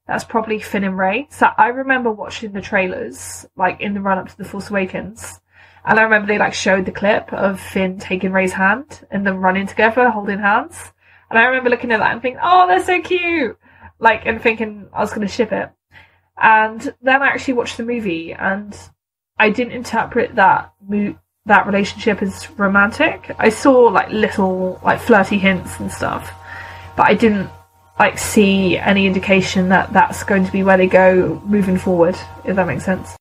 that's probably Finn and Rey. So I remember watching the trailers, like, in the run-up to The Force Awakens, and I remember they, like, showed the clip of Finn taking Rey's hand and them running together, holding hands. And I remember looking at that and thinking, oh, they're so cute! Like, and thinking I was going to ship it. And then I actually watched the movie, and I didn't interpret that relationship as romantic. I saw, like, little, like, flirty hints and stuff, but I didn't, like, see any indication that that's going to be where they go moving forward, if that makes sense.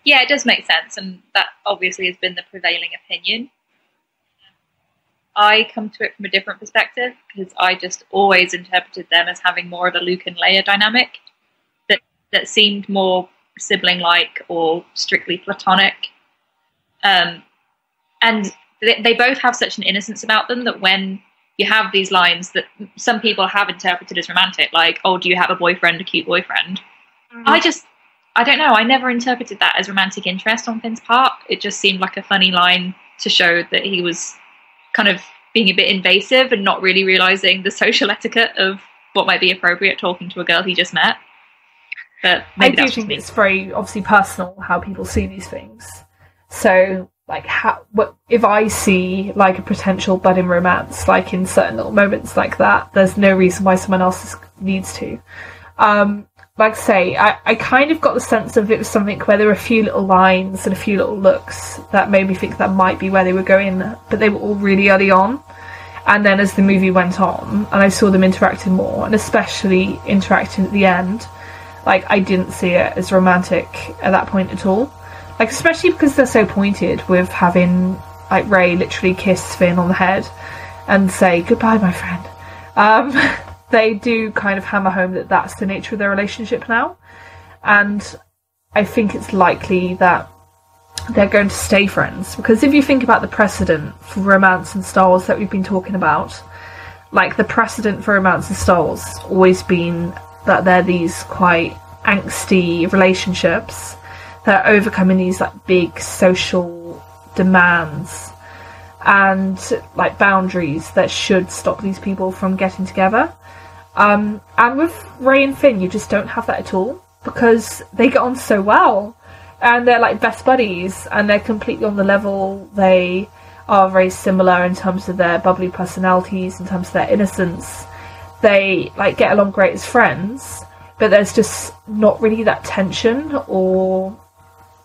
Yeah, it does make sense, and that obviously has been the prevailing opinion. I come to it from a different perspective, because I just always interpreted them as having more of a Luke and Leia dynamic that seemed more sibling-like or strictly platonic. And they both have such an innocence about them that when you have these lines that some people have interpreted as romantic, like, oh, do you have a boyfriend, a cute boyfriend? Mm-hmm. I don't know, I never interpreted that as romantic interest on Finn's part. It just seemed like a funny line to show that he was kind of being a bit invasive and not really realising the social etiquette of what might be appropriate talking to a girl he just met. But maybe I do think it's very obviously personal how people see these things. So, like, if I see, like, a potential budding romance, like, in certain little moments like that, there's no reason why someone else needs to. Like I say, I kind of got the sense of it was something where there were a few little lines and a few little looks that made me think that might be where they were going, but they were all really early on. And then as the movie went on, and I saw them interacting more, and especially interacting at the end, like, I didn't see it as romantic at that point at all. Like, especially because they're so pointed with having, like, Rey literally kiss Finn on the head and say, goodbye, my friend. They do kind of hammer home that that's the nature of their relationship now. And I think it's likely that they're going to stay friends. Because if you think about the precedent for romance in Star Wars that we've been talking about, like, the precedent for romance in Star Wars has always been that they're these quite angsty relationships that are overcoming these, like, big social demands and, like, boundaries that should stop these people from getting together. And with Rey and Finn, you just don't have that at all, because they get on so well, and they're, like, best buddies, and they're completely on the level. They are very similar in terms of their bubbly personalities, in terms of their innocence. they like get along great as friends, but there's just not really that tension or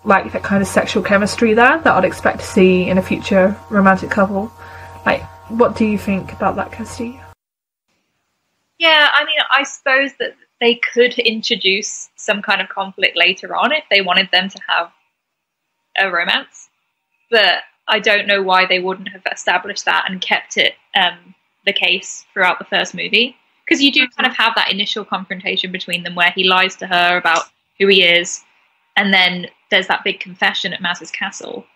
like that kind of sexual chemistry there that I'd expect to see in a future romantic couple. Like, what do you think about that, Kirsty? Yeah, I mean, I suppose that they could introduce some kind of conflict later on if they wanted them to have a romance, but I don't know why they wouldn't have established that and kept it the case throughout the first movie, because you do kind of have that initial confrontation between them where he lies to her about who he is, and then there's that big confession at Maz's castle.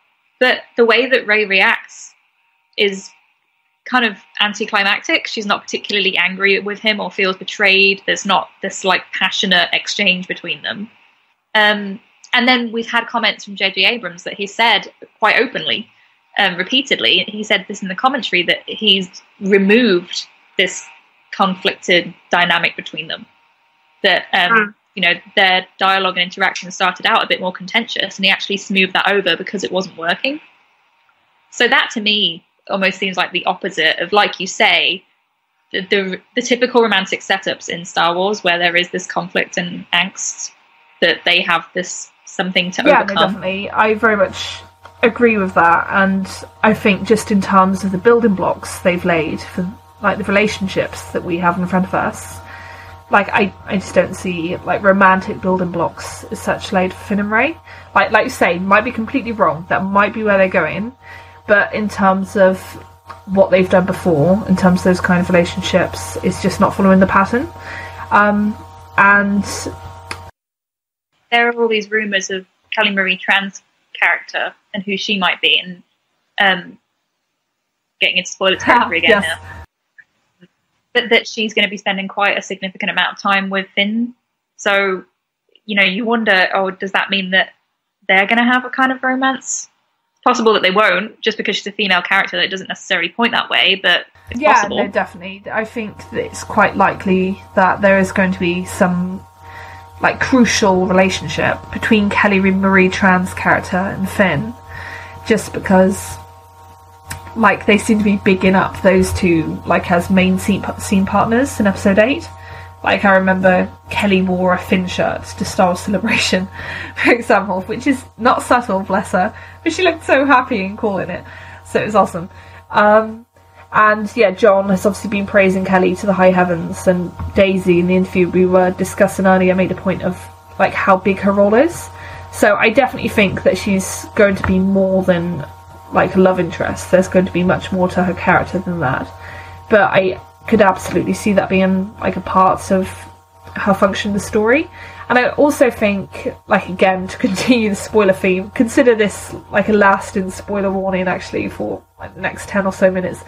But the way that Rey reacts is kind of anticlimactic. She's not particularly angry with him or feels betrayed. There's not this like passionate exchange between them. And then we've had comments from J.J. Abrams that he said quite openly, repeatedly, he said this in the commentary, that he's removed this conflicted dynamic between them. That, you know, their dialogue and interaction started out a bit more contentious, and he actually smoothed that over because it wasn't working. So that, to me, almost seems like the opposite of, like you say, the typical romantic setups in Star Wars, where there is this conflict and angst, that they have this something to overcome. No, definitely. I very much agree with that, and I think just in terms of the building blocks they've laid for like the relationships that we have in front of us, like I just don't see like romantic building blocks as such laid for Finn and Rey. Like you say, might be completely wrong, that might be where they're going, but in terms of what they've done before, in terms of those kind of relationships, it's just not following the pattern. And there are all these rumours of Kelly Marie Tran's character and who she might be, and getting into spoiler territory again yes. now. But that she's going to be spending quite a significant amount of time with Finn. So, you know, you wonder, does that mean that they're going to have a kind of romance? It's possible that they won't, just because she's a female character. That doesn't necessarily point that way, but it's possible. Yeah, no, definitely. I think that it's quite likely that there is going to be some like crucial relationship between Kelly Marie Tran's character and Finn, just because like they seem to be bigging up those two like as main scene partners in episode 8. Like I remember Kelly wore a Finn shirt to Star Wars Celebration, for example, which is not subtle, bless her, but she looked so happy in calling it, so it was awesome. And yeah, John has obviously been praising Kelly to the high heavens, and Daisy, in the interview we were discussing earlier, made a point of like how big her role is. So I definitely think that she's going to be more than like a love interest. There's going to be much more to her character than that. But I could absolutely see that being like a part of her function in the story. And I also think, like again, to continue the spoiler theme, consider this like a lasting spoiler warning actually for like the next 10 or so minutes.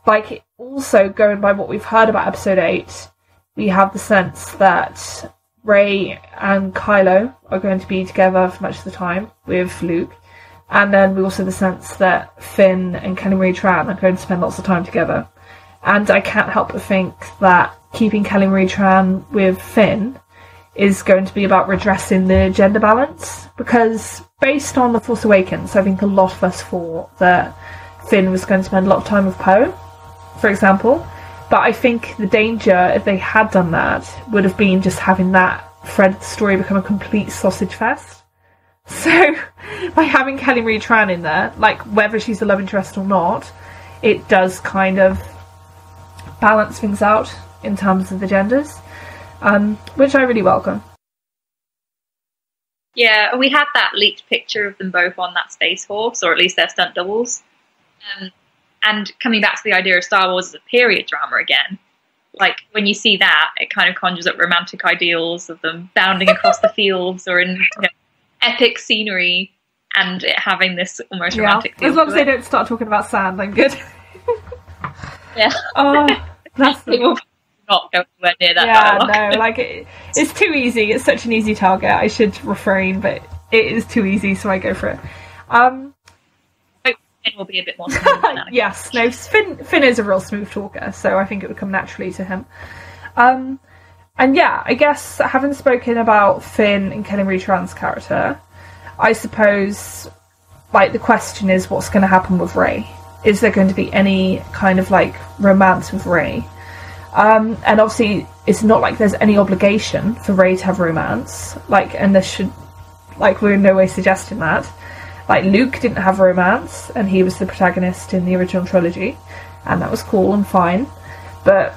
Like also going by what we've heard about episode 8, we have the sense that Rey and Kylo are going to be together for much of the time with Luke. And then we also have the sense that Finn and Kelly Marie Tran are going to spend lots of time together. And I can't help but think that keeping Kelly Marie Tran with Finn is going to be about redressing the gender balance. Because based on The Force Awakens, I think a lot of us thought that Finn was going to spend a lot of time with Poe, for example. But I think the danger, if they had done that, would have been just having that thread of the story become a complete sausage fest. So, by having Kelly Marie Tran in there, like whether she's a love interest or not, it does kind of balance things out in terms of the genders, which I really welcome. Yeah, we had that leaked picture of them both on that space horse, or at least their stunt doubles. And coming back to the idea of Star Wars as a period drama again, like when you see that, it kind of conjures up romantic ideals of them bounding across the fields or in epic scenery, and it having this almost romantic feel. As long as they don't start talking about sand, I'm good. Yeah. Oh, that's they will not go anywhere near that dialogue. No, like it's too easy. It's such an easy target. I should refrain, but it is too easy, so I go for it. Finn will be a bit more smooth. Yes, no, Finn is a real smooth talker, so I think it would come naturally to him. And yeah, I guess having spoken about Finn and Kelly Marie Tran's character, I suppose like the question is what's going to happen with Rey. Is there going to be any kind of like romance with Rey? And obviously, it's not like there's any obligation for Rey to have romance. Like, and there should, like, we're in no way suggesting that. Like, Luke didn't have romance, and he was the protagonist in the original trilogy, and that was cool and fine. But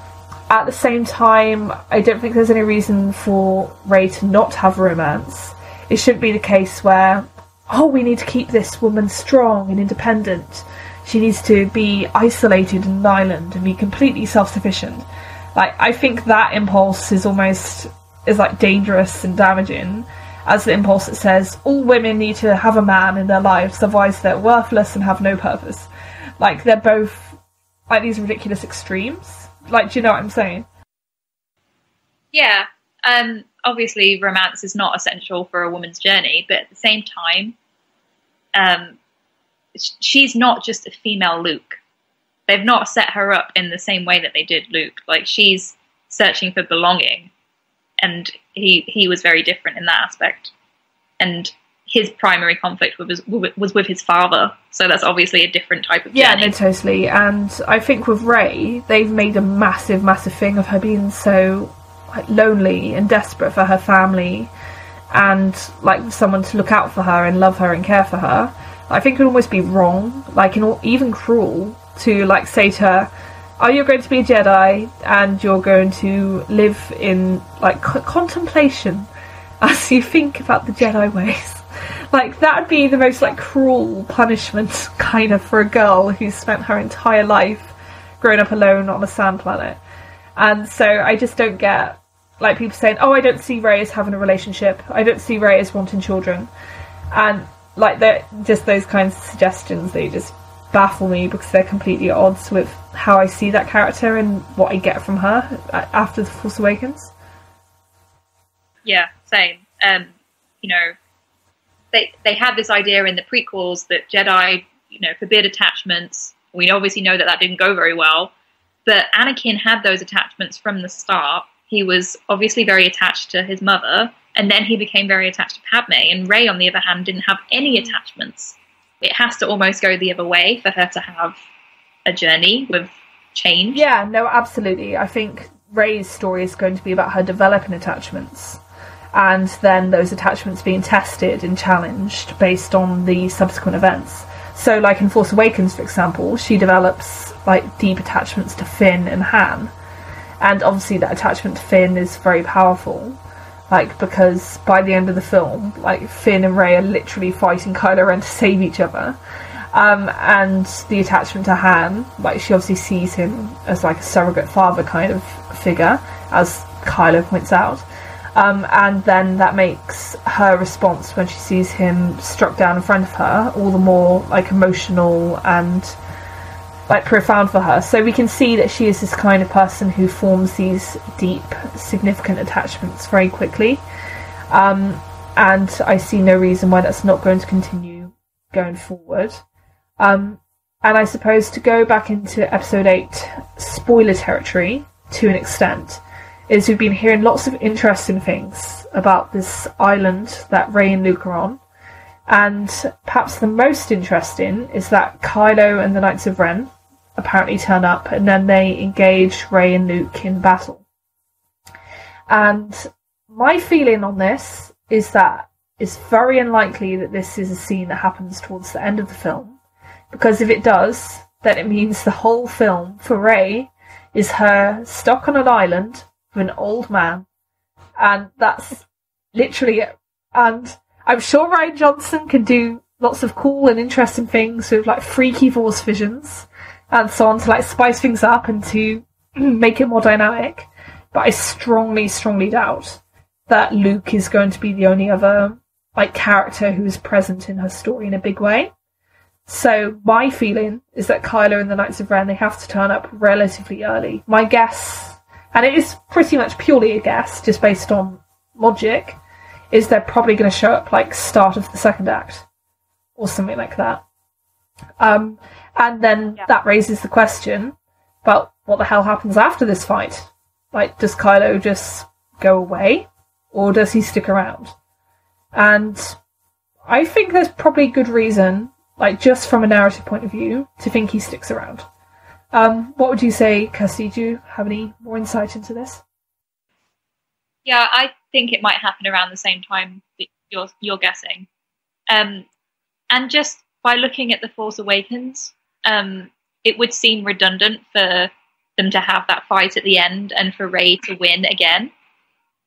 at the same time, I don't think there's any reason for Rey to not have romance. It shouldn't be the case where, oh, we need to keep this woman strong and independent. She needs to be isolated in an island and be completely self-sufficient. Like, I think that impulse is like dangerous and damaging as the impulse that says all women need to have a man in their lives, otherwise they're worthless and have no purpose. Like, they're both like these ridiculous extremes. Like, do you know what I'm saying? Yeah. Obviously romance is not essential for a woman's journey, but at the same time, she's not just a female Luke. They've not set her up in the same way that they did Luke. Like, she's searching for belonging, and he was very different in that aspect. And his primary conflict was with his father, so that's obviously a different type of journey. Yeah, no, totally. And I think with Rey, they've made a massive, massive thing of her being so like lonely and desperate for her family, and like someone to look out for her and love her and care for her. I think it would almost be wrong, like, and even cruel, to like say to her, oh, you're going to be a Jedi and you're going to live in like contemplation as you think about the Jedi ways. Like, that would be the most like cruel punishment kind of for a girl who's spent her entire life growing up alone on a sand planet. And so I just don't get like people saying, oh, I don't see Rey as having a relationship, I don't see Rey as wanting children. And like, they're just those kinds of suggestions, they just baffle me because they're completely at odds with how I see that character and what I get from her after The Force Awakens. Yeah, same. You know, they had this idea in the prequels that Jedi, you know, forbid attachments. We obviously know that didn't go very well, but Anakin had those attachments from the start. He was obviously very attached to his mother, and then he became very attached to Padme, and Rey, on the other hand, didn't have any attachments. It has to almost go the other way for her to have a journey with change. Yeah, no, absolutely. I think Rey's story is going to be about her developing attachments, and then those attachments being tested and challenged based on the subsequent events. So, like in Force Awakens, for example, she develops like deep attachments to Finn and Han, and obviously that attachment to Finn is very powerful. Like, because by the end of the film, like, Finn and Rey are literally fighting Kylo Ren to save each other. And the attachment to Han, like, she obviously sees him as like a surrogate father kind of figure, as Kylo points out. And then that makes her response when she sees him struck down in front of her all the more like emotional and like profound for her. So we can see that she is this kind of person who forms these deep, significant attachments very quickly. And I see no reason why that's not going to continue going forward. And I suppose to go back into episode 8 spoiler territory to an extent, is we've been hearing lots of interesting things about this island that Rey and Luke are on. And perhaps the most interesting is that Kylo and the Knights of Ren apparently turn up, and then they engage Rey and Luke in battle. And my feeling on this is that it's very unlikely that this is a scene that happens towards the end of the film, because if it does, then it means the whole film for Rey is her stuck on an island with an old man, and that's literally it. And I'm sure Rian Johnson can do lots of cool and interesting things with like freaky Force visions and so on to like spice things up and to make it more dynamic. But I strongly, strongly doubt that Luke is going to be the only other like character who is present in her story in a big way. So my feeling is that Kylo and the Knights of Ren, they have to turn up relatively early. My guess, and it is pretty much purely a guess, just based on logic, is they're probably going to show up like start of the second act or something like that. And then that raises the question about what the hell happens after this fight. Like, does Kylo just go away, or does he stick around? And I think there's probably good reason, like just from a narrative point of view, to think he sticks around. What would you say, Kirsty? Do you have any more insight into this? Yeah, I think it might happen around the same time that you're guessing. And just by looking at The Force Awakens, it would seem redundant for them to have that fight at the end and for Rey to win again.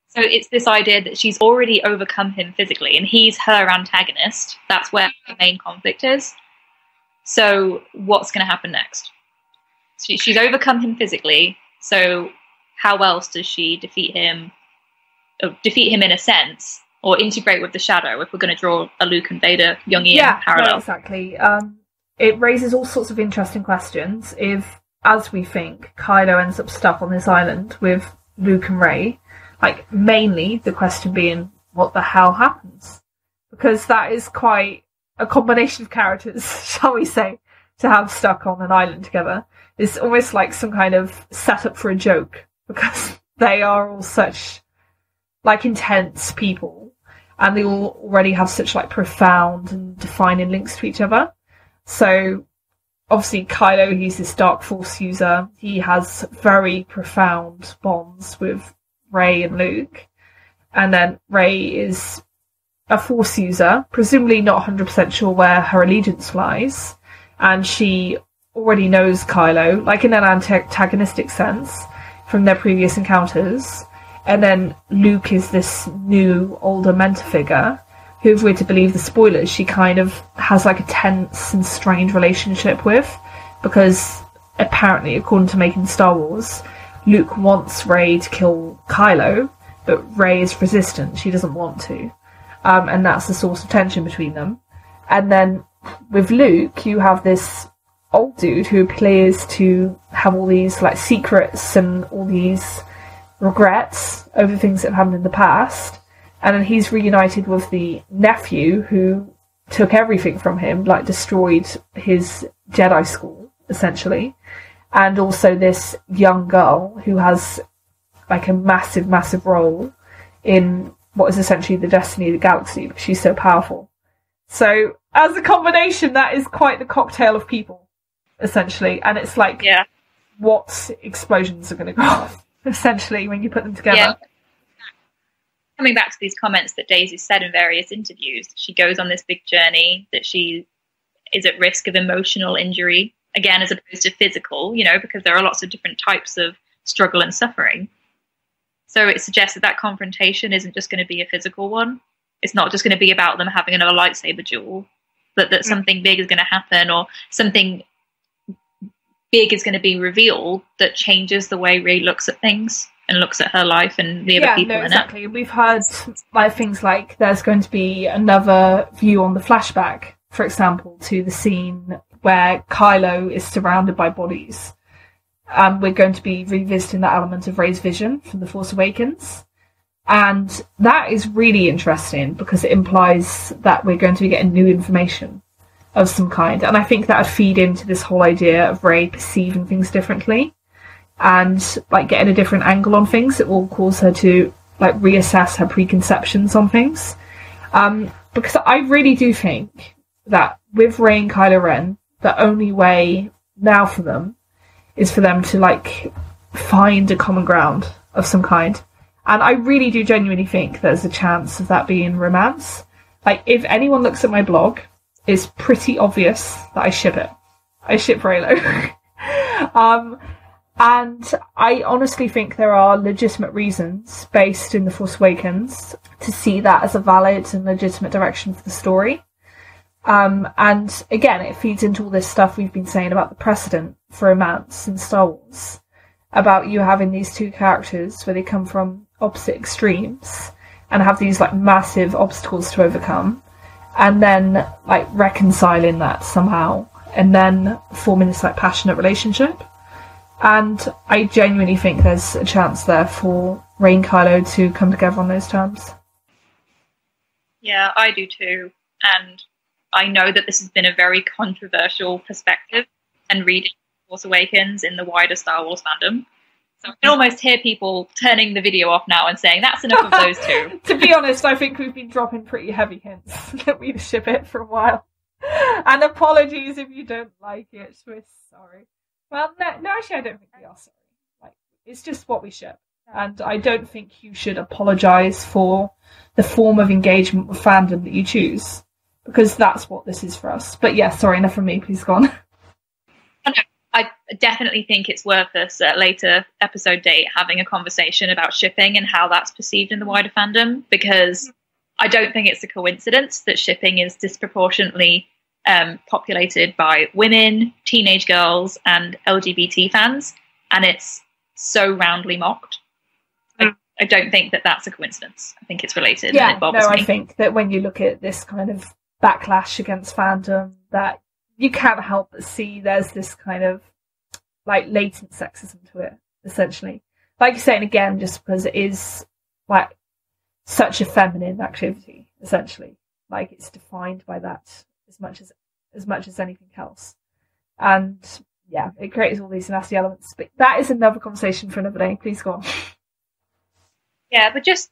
So it's this idea that she's already overcome him physically, and he's her antagonist. That's where the main conflict is. So what's going to happen next? She's overcome him physically, so how else does she defeat him? Defeat him in a sense, or integrate with the Shadow, if we're going to draw a Luke and Vader Jungian parallel. Yeah, exactly. It raises all sorts of interesting questions if, as we think, Kylo ends up stuck on this island with Luke and Rey. Like, mainly the question being, what the hell happens? Because that is quite a combination of characters, shall we say, to have stuck on an island together. It's almost like some kind of setup for a joke, because they are all such, like, intense people, and they all already have such, like, profound and defining links to each other. So, obviously, Kylo, he's this dark force user. He has very profound bonds with Rey and Luke. And then Rey is a force user, presumably not 100% sure where her allegiance lies. And she already knows Kylo, like in an antagonistic sense, from their previous encounters. And then Luke is this new, older mentor figure who, if we're to believe the spoilers, she kind of has like a tense and strained relationship with, because apparently, according to Making Star Wars, Luke wants Rey to kill Kylo, but Rey is resistant. She doesn't want to. And that's the source of tension between them. And then with Luke, you have this old dude who appears to have all these like secrets and all these regrets over things that have happened in the past. And then he's reunited with the nephew who took everything from him, like destroyed his Jedi school, essentially. And also this young girl who has like a massive, massive role in what is essentially the destiny of the galaxy, because she's so powerful. So as a combination, that is quite the cocktail of people, essentially. And it's like, what explosions are going to go off, essentially, when you put them together. Yeah. Coming back to these comments that Daisy said in various interviews, she goes on this big journey, that she is at risk of emotional injury, again, as opposed to physical, you know, because there are lots of different types of struggle and suffering. So it suggests that confrontation isn't just going to be a physical one. It's not just going to be about them having another lightsaber duel, but that something big is going to happen, or something big is going to be revealed that changes the way Rey looks at things and looks at her life and the other people in exactly. We've heard like things like there's going to be another view on the flashback, for example, to the scene where Kylo is surrounded by bodies. We're going to be revisiting that element of Rey's vision from The Force Awakens. And that is really interesting because it implies that we're going to be getting new information of some kind. And I think that would feed into this whole idea of Rey perceiving things differently and like getting a different angle on things. It will cause her to like reassess her preconceptions on things. Because I really do think that with Rey and Kylo Ren, the only way now for them is for them to like find a common ground of some kind. And I really do genuinely think there's a chance of that being romance. Like, if anyone looks at my blog, it's pretty obvious that I ship it. I ship Reylo. And I honestly think there are legitimate reasons based in The Force Awakens to see that as a valid and legitimate direction for the story. And again, it feeds into all this stuff we've been saying about the precedent for romance in Star Wars, about you having these two characters where they come from opposite extremes and have these like massive obstacles to overcome, and then like reconciling that somehow and then forming this like passionate relationship. And I genuinely think there's a chance there for Rey and Kylo to come together on those terms. Yeah, I do too. And I know that this has been a very controversial perspective and reading Force Awakens in the wider Star Wars fandom. So I can almost hear people turning the video off now and saying, that's enough of those two. To be honest, I think we've been dropping pretty heavy hints that we ship it for a while. And apologies if you don't like it. We're sorry. Well, no, actually, I don't think we are sorry. Like, it's just what we ship. And I don't think you should apologise for the form of engagement with fandom that you choose, because that's what this is for us. But yeah, sorry, enough from me, please go on. I definitely think it's worth us at a later episode date having a conversation about shipping and how that's perceived in the wider fandom, because I don't think it's a coincidence that shipping is disproportionately populated by women, teenage girls, and LGBT fans, and it's so roundly mocked. I don't think that that's a coincidence. I think it's related. Yeah, and it bothers me. I think that when you look at this kind of backlash against fandom, that you can't help but see there's this kind of like latent sexism to it, essentially. Like you're saying, again, just because it is like such a feminine activity, essentially. Like it's defined by that as much as anything else. And yeah, it creates all these nasty elements. But that is another conversation for another day. Please go on. Yeah, but just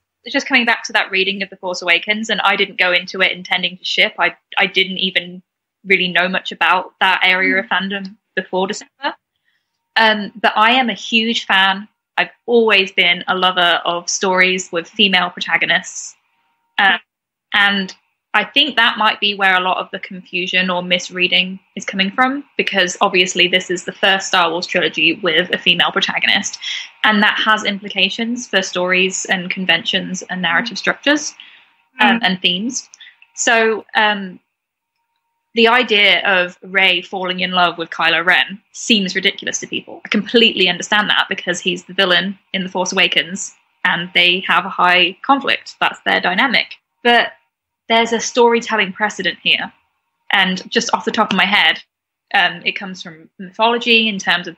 coming back to that reading of The Force Awakens, and I didn't go into it intending to ship. I didn't even really know much about that area of fandom before December. But I am a huge fan. I've always been a lover of stories with female protagonists. And I think that might be where a lot of the confusion or misreading is coming from, because obviously this is the first Star Wars trilogy with a female protagonist, and that has implications for stories and conventions and narrative structures and themes. So the idea of Rey falling in love with Kylo Ren seems ridiculous to people. I completely understand that, because he's the villain in The Force Awakens and they have a high conflict. That's their dynamic. But there's a storytelling precedent here. And just off the top of my head, it comes from mythology in terms of,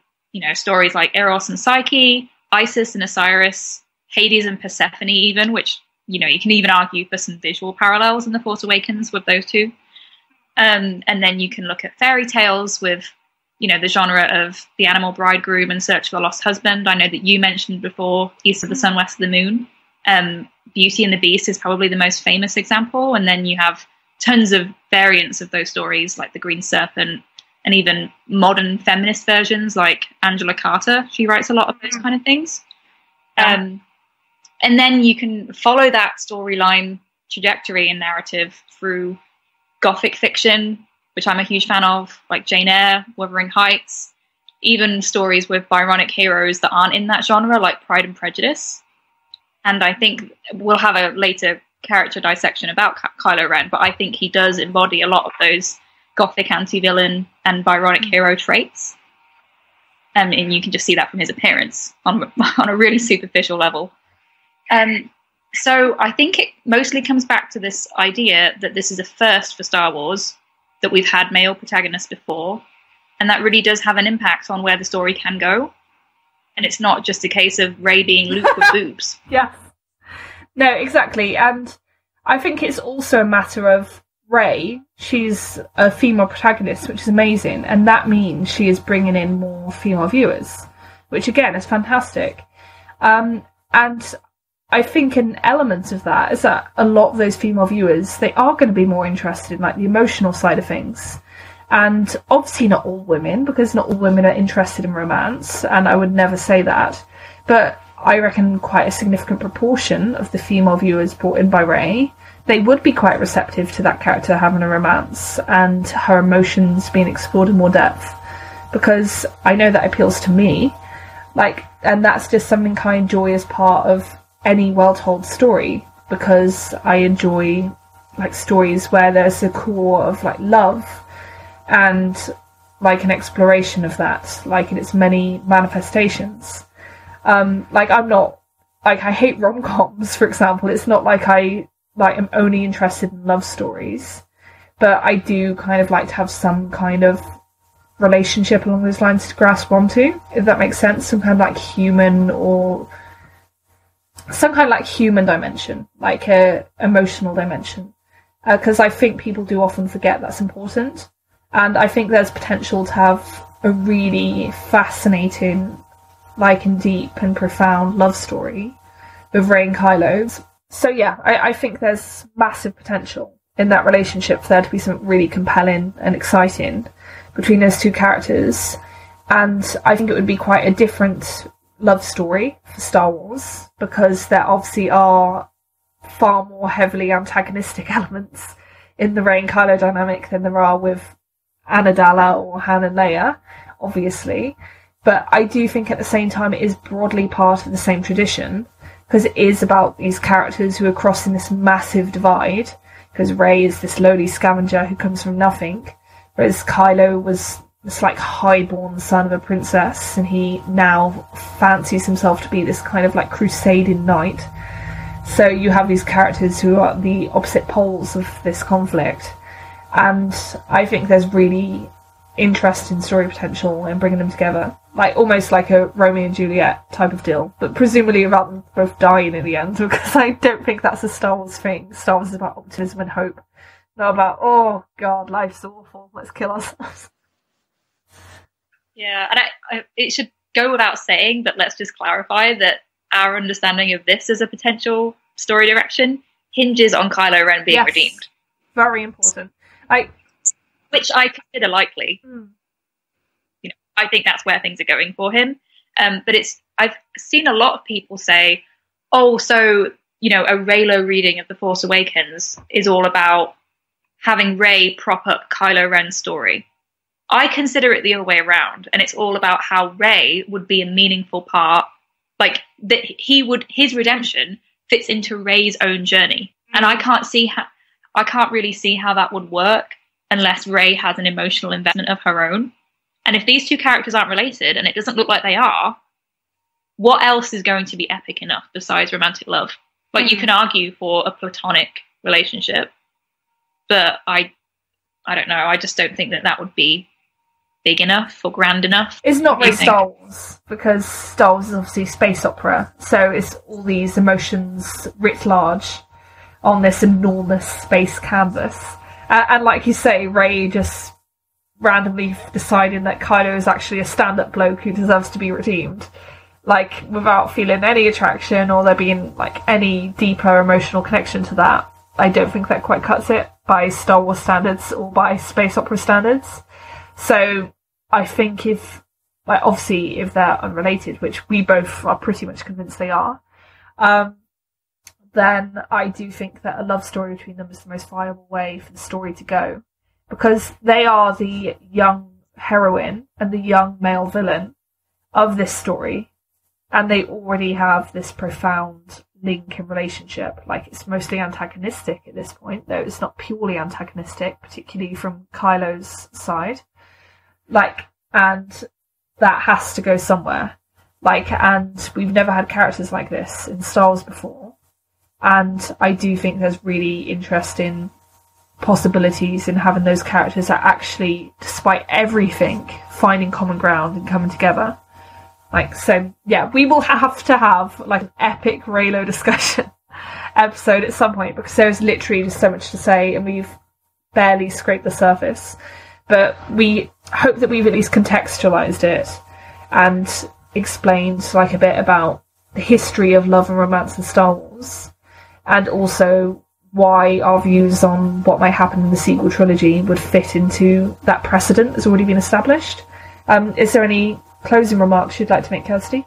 stories like Eros and Psyche, Isis and Osiris, Hades and Persephone even, which, you can even argue for some visual parallels in The Force Awakens with those two. And then you can look at fairy tales with, the genre of The Animal Bridegroom and Search for the Lost Husband. I know that you mentioned before East of the Sun, West of the Moon. Beauty and the Beast is probably the most famous example. And then you have tons of variants of those stories, like The Green Serpent, and even modern feminist versions like Angela Carter. She writes a lot of those kind of things. And then you can follow that storyline trajectory and narrative through Gothic fiction, which I'm a huge fan of, like Jane Eyre, Wuthering Heights, even stories with Byronic heroes that aren't in that genre, like Pride and Prejudice. And I think we'll have a later character dissection about Kylo Ren, but I think he does embody a lot of those Gothic anti-villain and Byronic hero traits. And you can just see that from his appearance on a really superficial level. So I think it mostly comes back to this idea that this is a first for Star Wars, that we've had male protagonists before, and that really does have an impact on where the story can go. And it's not just a case of Rey being Luke with boobs. Yeah. No, exactly. And I think it's also a matter of Rey. She's a female protagonist, which is amazing. And that means she is bringing in more female viewers, which again is fantastic. And I think an element of that is that a lot of those female viewers, they are going to be more interested in like the emotional side of things. And obviously not all women, because not all women are interested in romance, and I would never say that. But I reckon quite a significant proportion of the female viewers brought in by Rey, they would be quite receptive to that character having a romance and her emotions being explored in more depth. Because I know that appeals to me, and that's just something I enjoy as part of any well-told story, because I enjoy stories where there's a core of love and an exploration of that, in its many manifestations. I'm not I hate rom-coms, for example. It's not I am only interested in love stories, but I do kind of like to have some kind of relationship along those lines to grasp onto, if that makes sense. Some kind of human, or some kind of human dimension, a emotional dimension, because I think people do often forget that's important. And I think there's potential to have a really fascinating, and deep and profound love story with Rey and Kylo. So yeah, I think there's massive potential in that relationship for there to be something really compelling and exciting between those two characters. And I think it would be quite a different love story for Star Wars, because there obviously are far more heavily antagonistic elements in the Rey and Kylo dynamic than there are with Amidala or Han and Leia, obviously. But I do think at the same time it is broadly part of the same tradition, because it is about these characters who are crossing this massive divide, because Rey is this lowly scavenger who comes from nothing, whereas Kylo was this like highborn son of a princess, and he now fancies himself to be this kind of like crusading knight. So you have these characters who are the opposite poles of this conflict, and I think there's really interesting story potential in bringing them together, like almost like a Romeo and Juliet type of deal, but presumably about them both dying in the end, because I don't think that's a Star Wars thing. Star Wars is about optimism and hope, not about, oh god, life's awful, let's kill ourselves. Yeah, and it should go without saying, but let's just clarify that our understanding of this as a potential story direction hinges on Kylo Ren being redeemed. Very important. Which I consider likely. You know, I think that's where things are going for him. But I've seen a lot of people say, oh, so, you know, a Reylo reading of The Force Awakens is all about having Rey prop up Kylo Ren's story. I consider it the other way around, and it's all about how Rey would be a meaningful part, like that his redemption fits into Rey's own journey, and I can't really see how that would work unless Rey has an emotional investment of her own. And if these two characters aren't related, and it doesn't look like they are, what else is going to be epic enough besides romantic love? Like you can argue for a platonic relationship, but I don't know. I just don't think that would be big enough or grand enough. It's not really Star Wars, because Star Wars is obviously space opera, so it's all these emotions writ large on this enormous space canvas. And like you say, Rey just randomly deciding that Kylo is actually a stand-up bloke who deserves to be redeemed, like without feeling any attraction or there being like any deeper emotional connection to that. I don't think that quite cuts it by Star Wars standards or by space opera standards. So I think if they're unrelated, which we both are pretty much convinced they are, then I do think that a love story between them is the most viable way for the story to go, because they are the young heroine and the young male villain of this story, and they already have this profound link and relationship. Like, it's mostly antagonistic at this point, though it's not purely antagonistic, particularly from Kylo's side. Like, and that has to go somewhere. Like, and we've never had characters like this in Star Wars before. And I do think there's really interesting possibilities in having those characters that actually, despite everything, finding common ground and coming together. Like, so, yeah, we will have to have, like, an epic Reylo discussion episode at some point, because there's literally just so much to say, and we've barely scraped the surface. But we hope that we've at least contextualised it and explained, like, a bit about the history of love and romance in Star Wars, and also why our views on what might happen in the sequel trilogy would fit into that precedent that's already been established. Is there any closing remarks you'd like to make, Kirsty?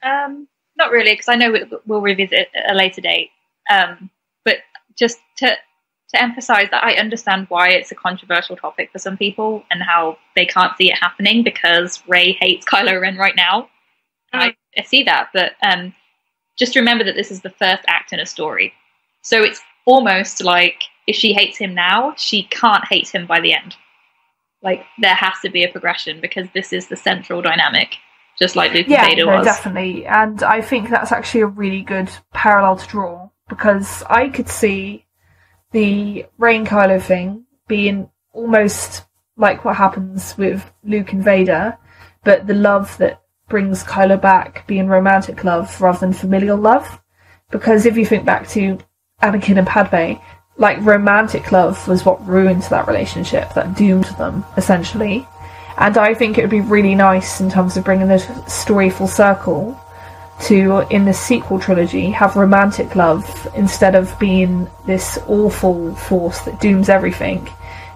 Not really, because I know we'll revisit it at a later date. But just to emphasise that I understand why it's a controversial topic for some people and how they can't see it happening because Rey hates Kylo Ren right now. I see that, but just remember that this is the first act in a story. So it's almost like if she hates him now, she can't hate him by the end. Like, there has to be a progression because this is the central dynamic, just like Luke and Vader was. Yeah, definitely. And I think that's actually a really good parallel to draw, because I could see the Rey and Kylo thing being almost like what happens with Luke and Vader, but the love that brings Kylo back being romantic love rather than familial love. Because if you think back to Anakin and Padme, like, romantic love was what ruined that relationship, that doomed them, essentially. And I think it would be really nice in terms of bringing the story full circle to, in the sequel trilogy, have romantic love instead of being this awful force that dooms everything,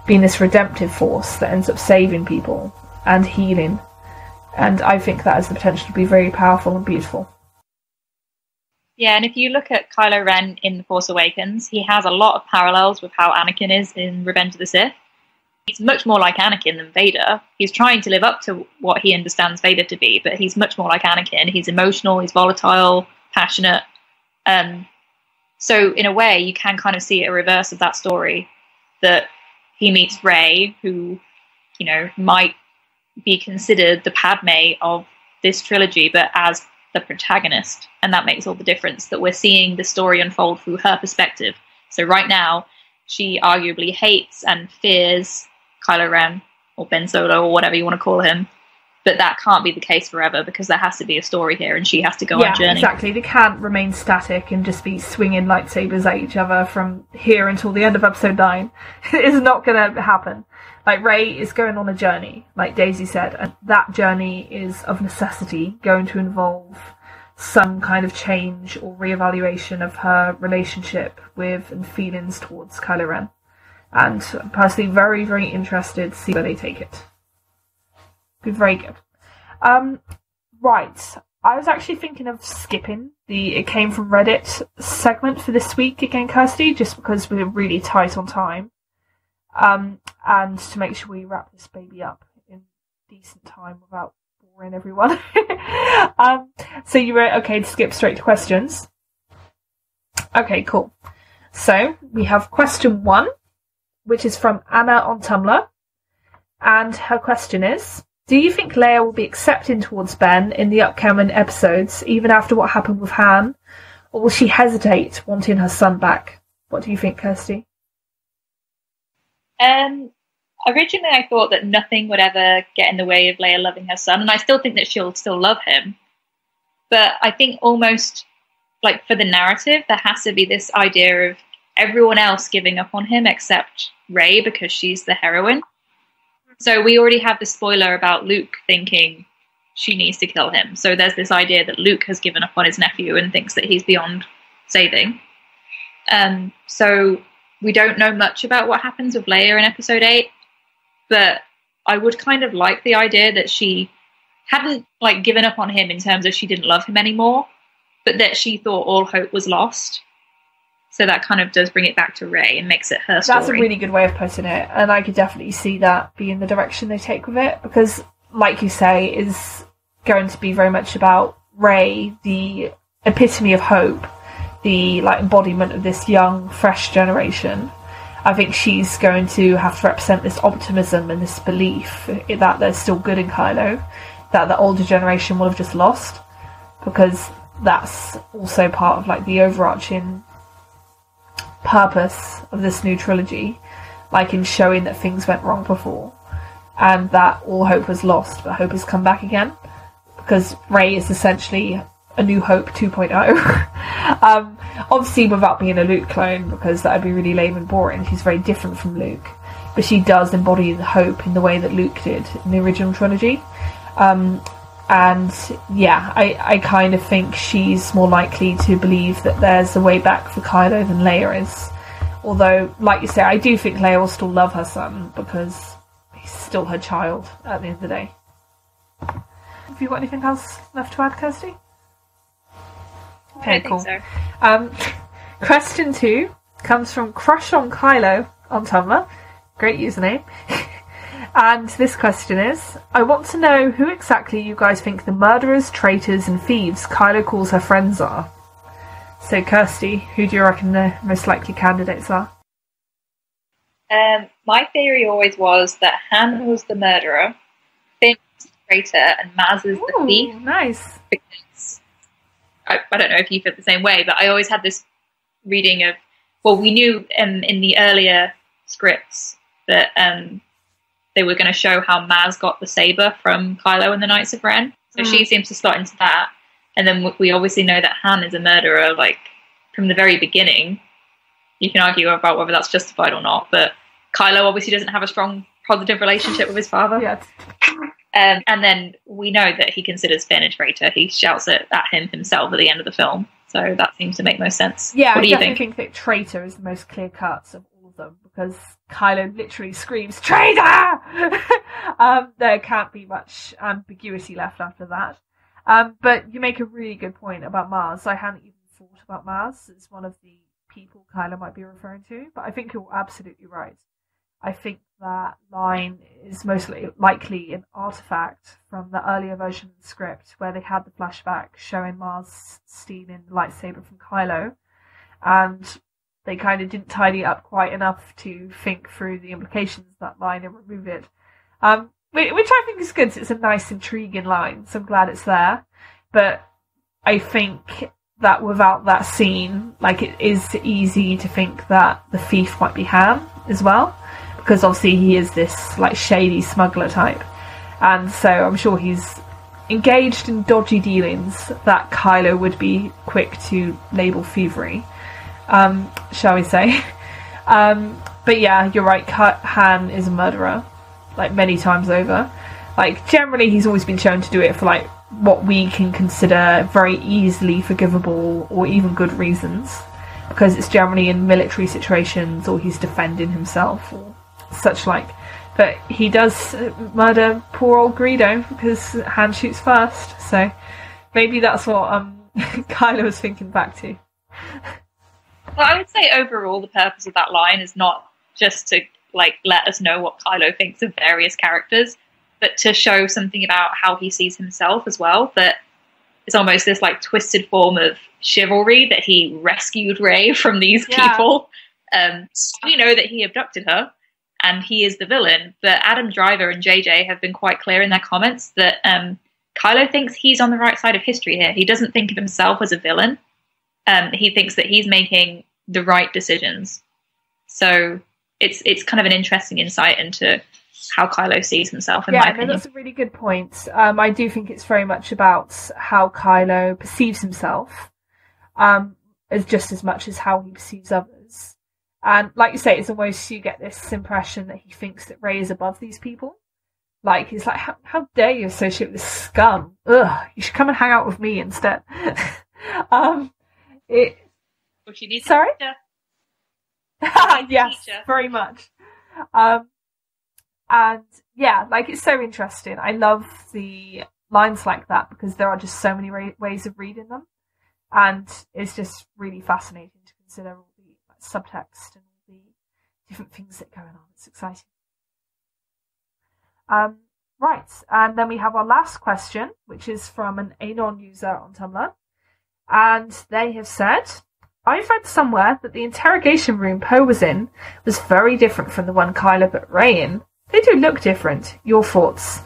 being this redemptive force that ends up saving people. and healing. And I think that has the potential to be very powerful and beautiful. Yeah, and if you look at Kylo Ren in The Force Awakens, he has a lot of parallels with how Anakin is in Revenge of the Sith. He's much more like Anakin than Vader. He's trying to live up to what he understands Vader to be, but he's much more like Anakin. He's emotional, he's volatile, passionate. So in a way, you can kind of see a reverse of that story, that he meets Rey, who, you know, might be considered the Padme of this trilogy, but as the protagonist. And that makes all the difference, that we're seeing the story unfold through her perspective. So right now, she arguably hates and fears Kylo Ren, or Ben Solo, or whatever you want to call him. But that can't be the case forever, because there has to be a story here, and she has to go on a journey. Exactly. They can't remain static and just be swinging lightsabers at each other from here until the end of episode 9. It's not going to happen. Like, Rey is going on a journey, like Daisy said, and that journey is of necessity going to involve some kind of change or reevaluation of her relationship with and feelings towards Kylo Ren. And I'm personally very, very interested to see where they take it. Be very good. Right. I was actually thinking of skipping the It Came From Reddit segment for this week again, Kirsty, just because we're really tight on time. And to make sure we wrap this baby up in decent time without boring everyone. So you were okay to skip straight to questions? Okay, cool. So we have question 1, which is from Anna on Tumblr. And her question is, do you think Leia will be accepting towards Ben in the upcoming episodes, even after what happened with Han? Or will she hesitate wanting her son back? What do you think, Kirsty? Originally I thought that nothing would ever get in the way of Leia loving her son, and I still think that she'll still love him. But I think almost, like, for the narrative, there has to be this idea of everyone else giving up on him except Rey, because she's the heroine. So we already have the spoiler about Luke thinking she needs to kill him. So there's this idea that Luke has given up on his nephew and thinks that he's beyond saving. So we don't know much about what happens with Leia in episode 8, but I would kind of like the idea that she hadn't, like, given up on him in terms of she didn't love him anymore, but that she thought all hope was lost. So that kind of does bring it back to Rey and makes it her story. That's a really good way of putting it, and I could definitely see that being the direction they take with it, because, like you say, is going to be very much about Rey, the epitome of hope, the, like, embodiment of this young, fresh generation. I think she's going to have to represent this optimism and this belief that there's still good in Kylo, that the older generation will have just lost, because that's also part of, like, the overarching purpose of this new trilogy, like in showing that things went wrong before and that all hope was lost, but hope has come back again, because Rey is essentially a New Hope 2.0. Obviously without being a Luke clone, because that would be really lame and boring. She's very different from Luke, but she does embody the hope in the way that Luke did in the original trilogy. And yeah, I kind of think she's more likely to believe that there's a way back for Kylo than Leia is. Although, like you say, I do think Leia will still love her son, because he's still her child at the end of the day. Have you got anything else left to add, Kirsty? Okay, cool. I think so. Question 2 comes from Crush on Kylo on Tumblr. Great username. And this question is, I want to know who exactly you guys think the murderers, traitors and thieves Kylo calls her friends are. So Kirsty, who do you reckon the most likely candidates are? My theory always was that Han was the murderer, Finn is the traitor, and Maz is the thief. Nice. Because I don't know if you feel the same way, but I always had this reading of, well, we knew in the earlier scripts that they were going to show how Maz got the saber from Kylo and the Knights of Ren. So she seems to slot into that. And then we obviously know that Han is a murderer, like, from the very beginning. You can argue about whether that's justified or not, but Kylo obviously doesn't have a strong, positive relationship with his father. Yes. And then we know that he considers Finn a traitor. He shouts it at him himself at the end of the film. So that seems to make most sense. Yeah, what do I you definitely think that traitor is the most clear cut of all of them, because Kylo literally screams, "Traitor!" There can't be much ambiguity left after that. But you make a really good point about Mars. I hadn't even thought about Mars as one of the people Kylo might be referring to, but I think you're absolutely right. I think that line is most likely an artifact from the earlier version of the script where they had the flashback showing Mars stealing the lightsaber from Kylo, and they kind of didn't tidy it up quite enough to think through the implications of that line and remove it. Which I think is good. It's a nice, intriguing line, so I'm glad it's there. But I think that without that scene, like, it is easy to think that the thief might be Han as well, because obviously he is this like shady smuggler type, and so I'm sure he's engaged in dodgy dealings that Kylo would be quick to label thievery, shall we say. But yeah, you're right, Han is a murderer, like, many times over. Like, generally he's always been shown to do it for like what we can consider very easily forgivable or even good reasons, because it's generally in military situations or he's defending himself or such like. But he does murder poor old Greedo because Han shoots first, so maybe that's what Kylo was thinking back to. Well, I would say overall the purpose of that line is not just to like let us know what Kylo thinks of various characters, but to show something about how he sees himself as well. That it's almost this like twisted form of chivalry that he rescued Rey from these people. We know that he abducted her and he is the villain, but Adam Driver and JJ have been quite clear in their comments that Kylo thinks he's on the right side of history here. He doesn't think of himself as a villain. He thinks that he's making the right decisions. So it's kind of an interesting insight into how Kylo sees himself, in my opinion. That's a really good point. I do think it's very much about how Kylo perceives himself, as just as much as how he perceives others. And like you say, it's almost, you get this impression that he thinks that Rey is above these people. Like, he's like, how dare you associate with this scum? Ugh, you should come and hang out with me instead. She needs Sorry? Yes, teacher. Very much. And yeah, like, it's so interesting. I love the lines like that because there are just so many ways of reading them, and it's just really fascinating to consider all the subtext and all the different things that are going on. It's exciting. Right, and then we have our last question, which is from an Anon user on Tumblr, and they have said, I've read somewhere that the interrogation room Poe was in was very different from the one Kylo put Rey in. They do look different. Your thoughts?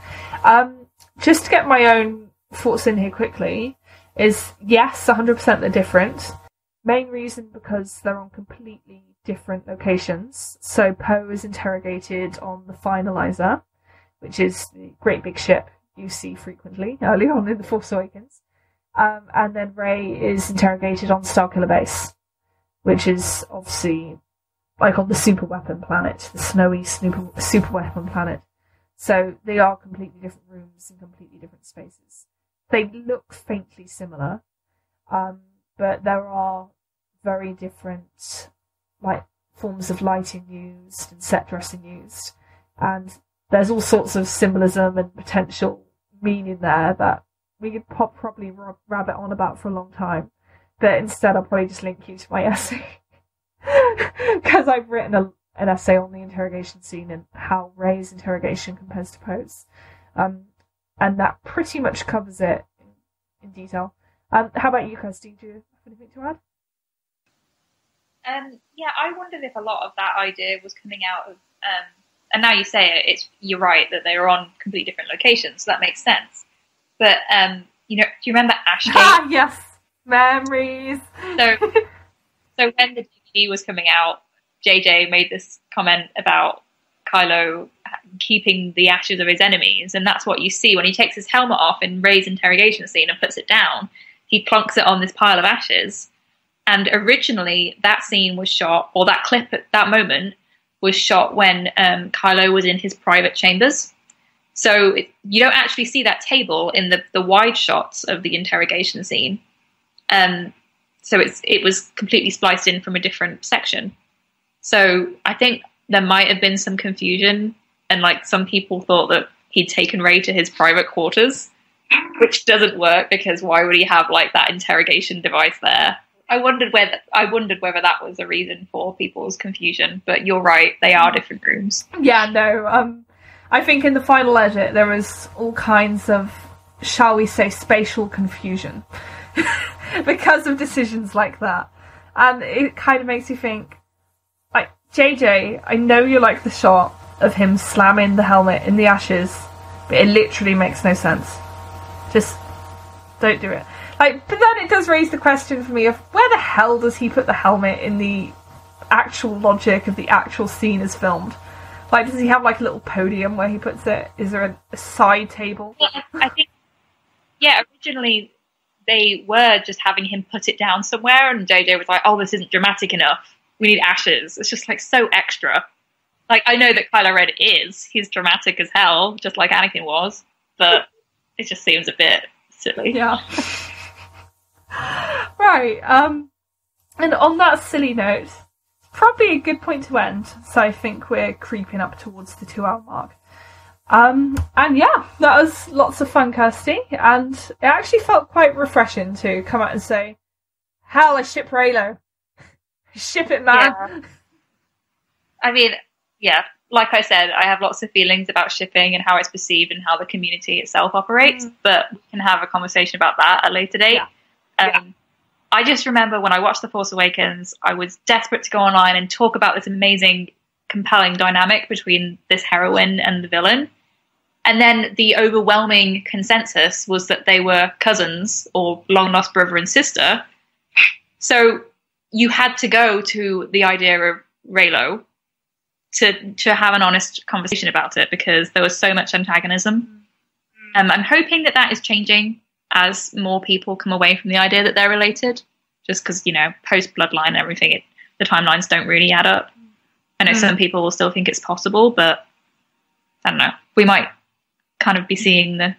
Just to get my own thoughts in here quickly, is yes, 100% they're different. Main reason because they're on completely different locations. So Poe is interrogated on the Finalizer, which is the great big ship you see frequently early on in The Force Awakens. And then Rey is interrogated on Starkiller Base, which is obviously like on the super weapon planet, the snowy super weapon planet. So they are completely different rooms and completely different spaces. They look faintly similar, but there are very different like forms of lighting used and set dressing used, and there's all sorts of symbolism and potential meaning there that we could probably rabbit on about for a long time. But instead, I'll probably just link you to my essay. Because I've written an essay on the interrogation scene and how Rey's interrogation compares to Poe's. And that pretty much covers it in detail. How about you, Kirsty? Do you have anything to add? Yeah, I wondered if a lot of that idea was coming out of... and now you say it, you're right, that they were on completely different locations, so that makes sense. But, do you remember Ashgate? Yes! Memories! So when the DVD was coming out, JJ made this comment about Kylo keeping the ashes of his enemies, and that's what you see when he takes his helmet off in Rey's interrogation scene and puts it down. He plonks it on this pile of ashes. And originally, that scene was shot, or that clip at that moment was shot when Kylo was in his private chambers. So you don't actually see that table in the wide shots of the interrogation scene. So it was completely spliced in from a different section. So I think there might have been some confusion and like some people thought that he'd taken Rey to his private quarters, which doesn't work because why would he have like that interrogation device there? I wondered whether that was a reason for people's confusion, but you're right, they are different rooms. Yeah, no. I think in the final edit there was all kinds of, shall we say, spatial confusion because of decisions like that, and it kind of makes you think, like, JJ, I know you like the shot of him slamming the helmet in the ashes, but it literally makes no sense. Just don't do it. Like, but then it does raise the question for me of where the hell does he put the helmet in the actual logic of the actual scene as filmed? Like, does he have like a little podium where he puts it? Is there a side table? Yeah, I think, originally they were just having him put it down somewhere, and JJ was like, oh, this isn't dramatic enough. We need ashes. It's just like so extra. Like, I know that Kylo Ren is. He's dramatic as hell, just like Anakin was, but it just seems a bit silly. Yeah. Right, and on that silly note, probably a good point to end, so I think we're creeping up towards the 2-hour mark. And yeah, that was lots of fun, Kirsty, and it actually felt quite refreshing to come out and say, hell, I ship Reylo. Ship it, man. Yeah. I mean, yeah, like I said, I have lots of feelings about shipping and how it's perceived and how the community itself operates, but we can have a conversation about that at a later date. Yeah. I just remember when I watched The Force Awakens, I was desperate to go online and talk about this amazing, compelling dynamic between this heroine and the villain. And then the overwhelming consensus was that they were cousins or long-lost brother and sister. So you had to go to the idea of Reylo to have an honest conversation about it because there was so much antagonism. I'm hoping that is changing as more people come away from the idea that they're related, just because, you know, post-bloodline and everything, the timelines don't really add up. I know some people will still think it's possible, but I don't know. We might kind of be seeing the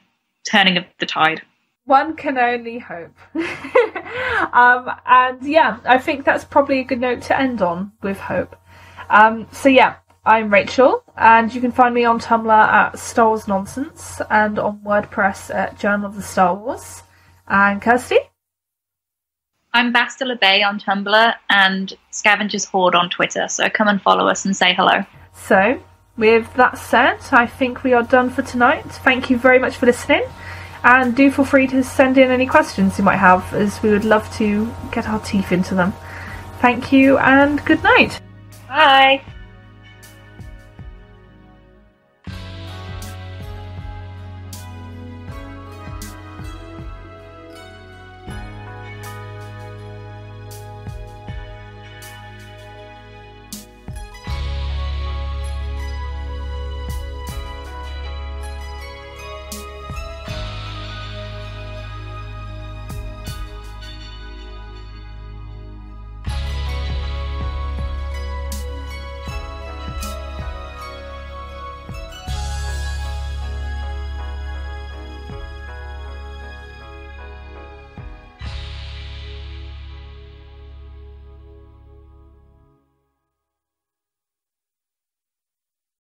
turning of the tide. One can only hope. And yeah, I think that's probably a good note to end on, with hope. So yeah, I'm Rachel, and you can find me on Tumblr at Star Wars Nonsense and on WordPress at Journal of the Star Wars. And Kirsty? I'm Bastila Bay on Tumblr and Scavenger's Hoard on Twitter, so come and follow us and say hello. So, with that said, I think we are done for tonight. Thank you very much for listening, and do feel free to send in any questions you might have, as we would love to get our teeth into them. Thank you, and good night. Bye!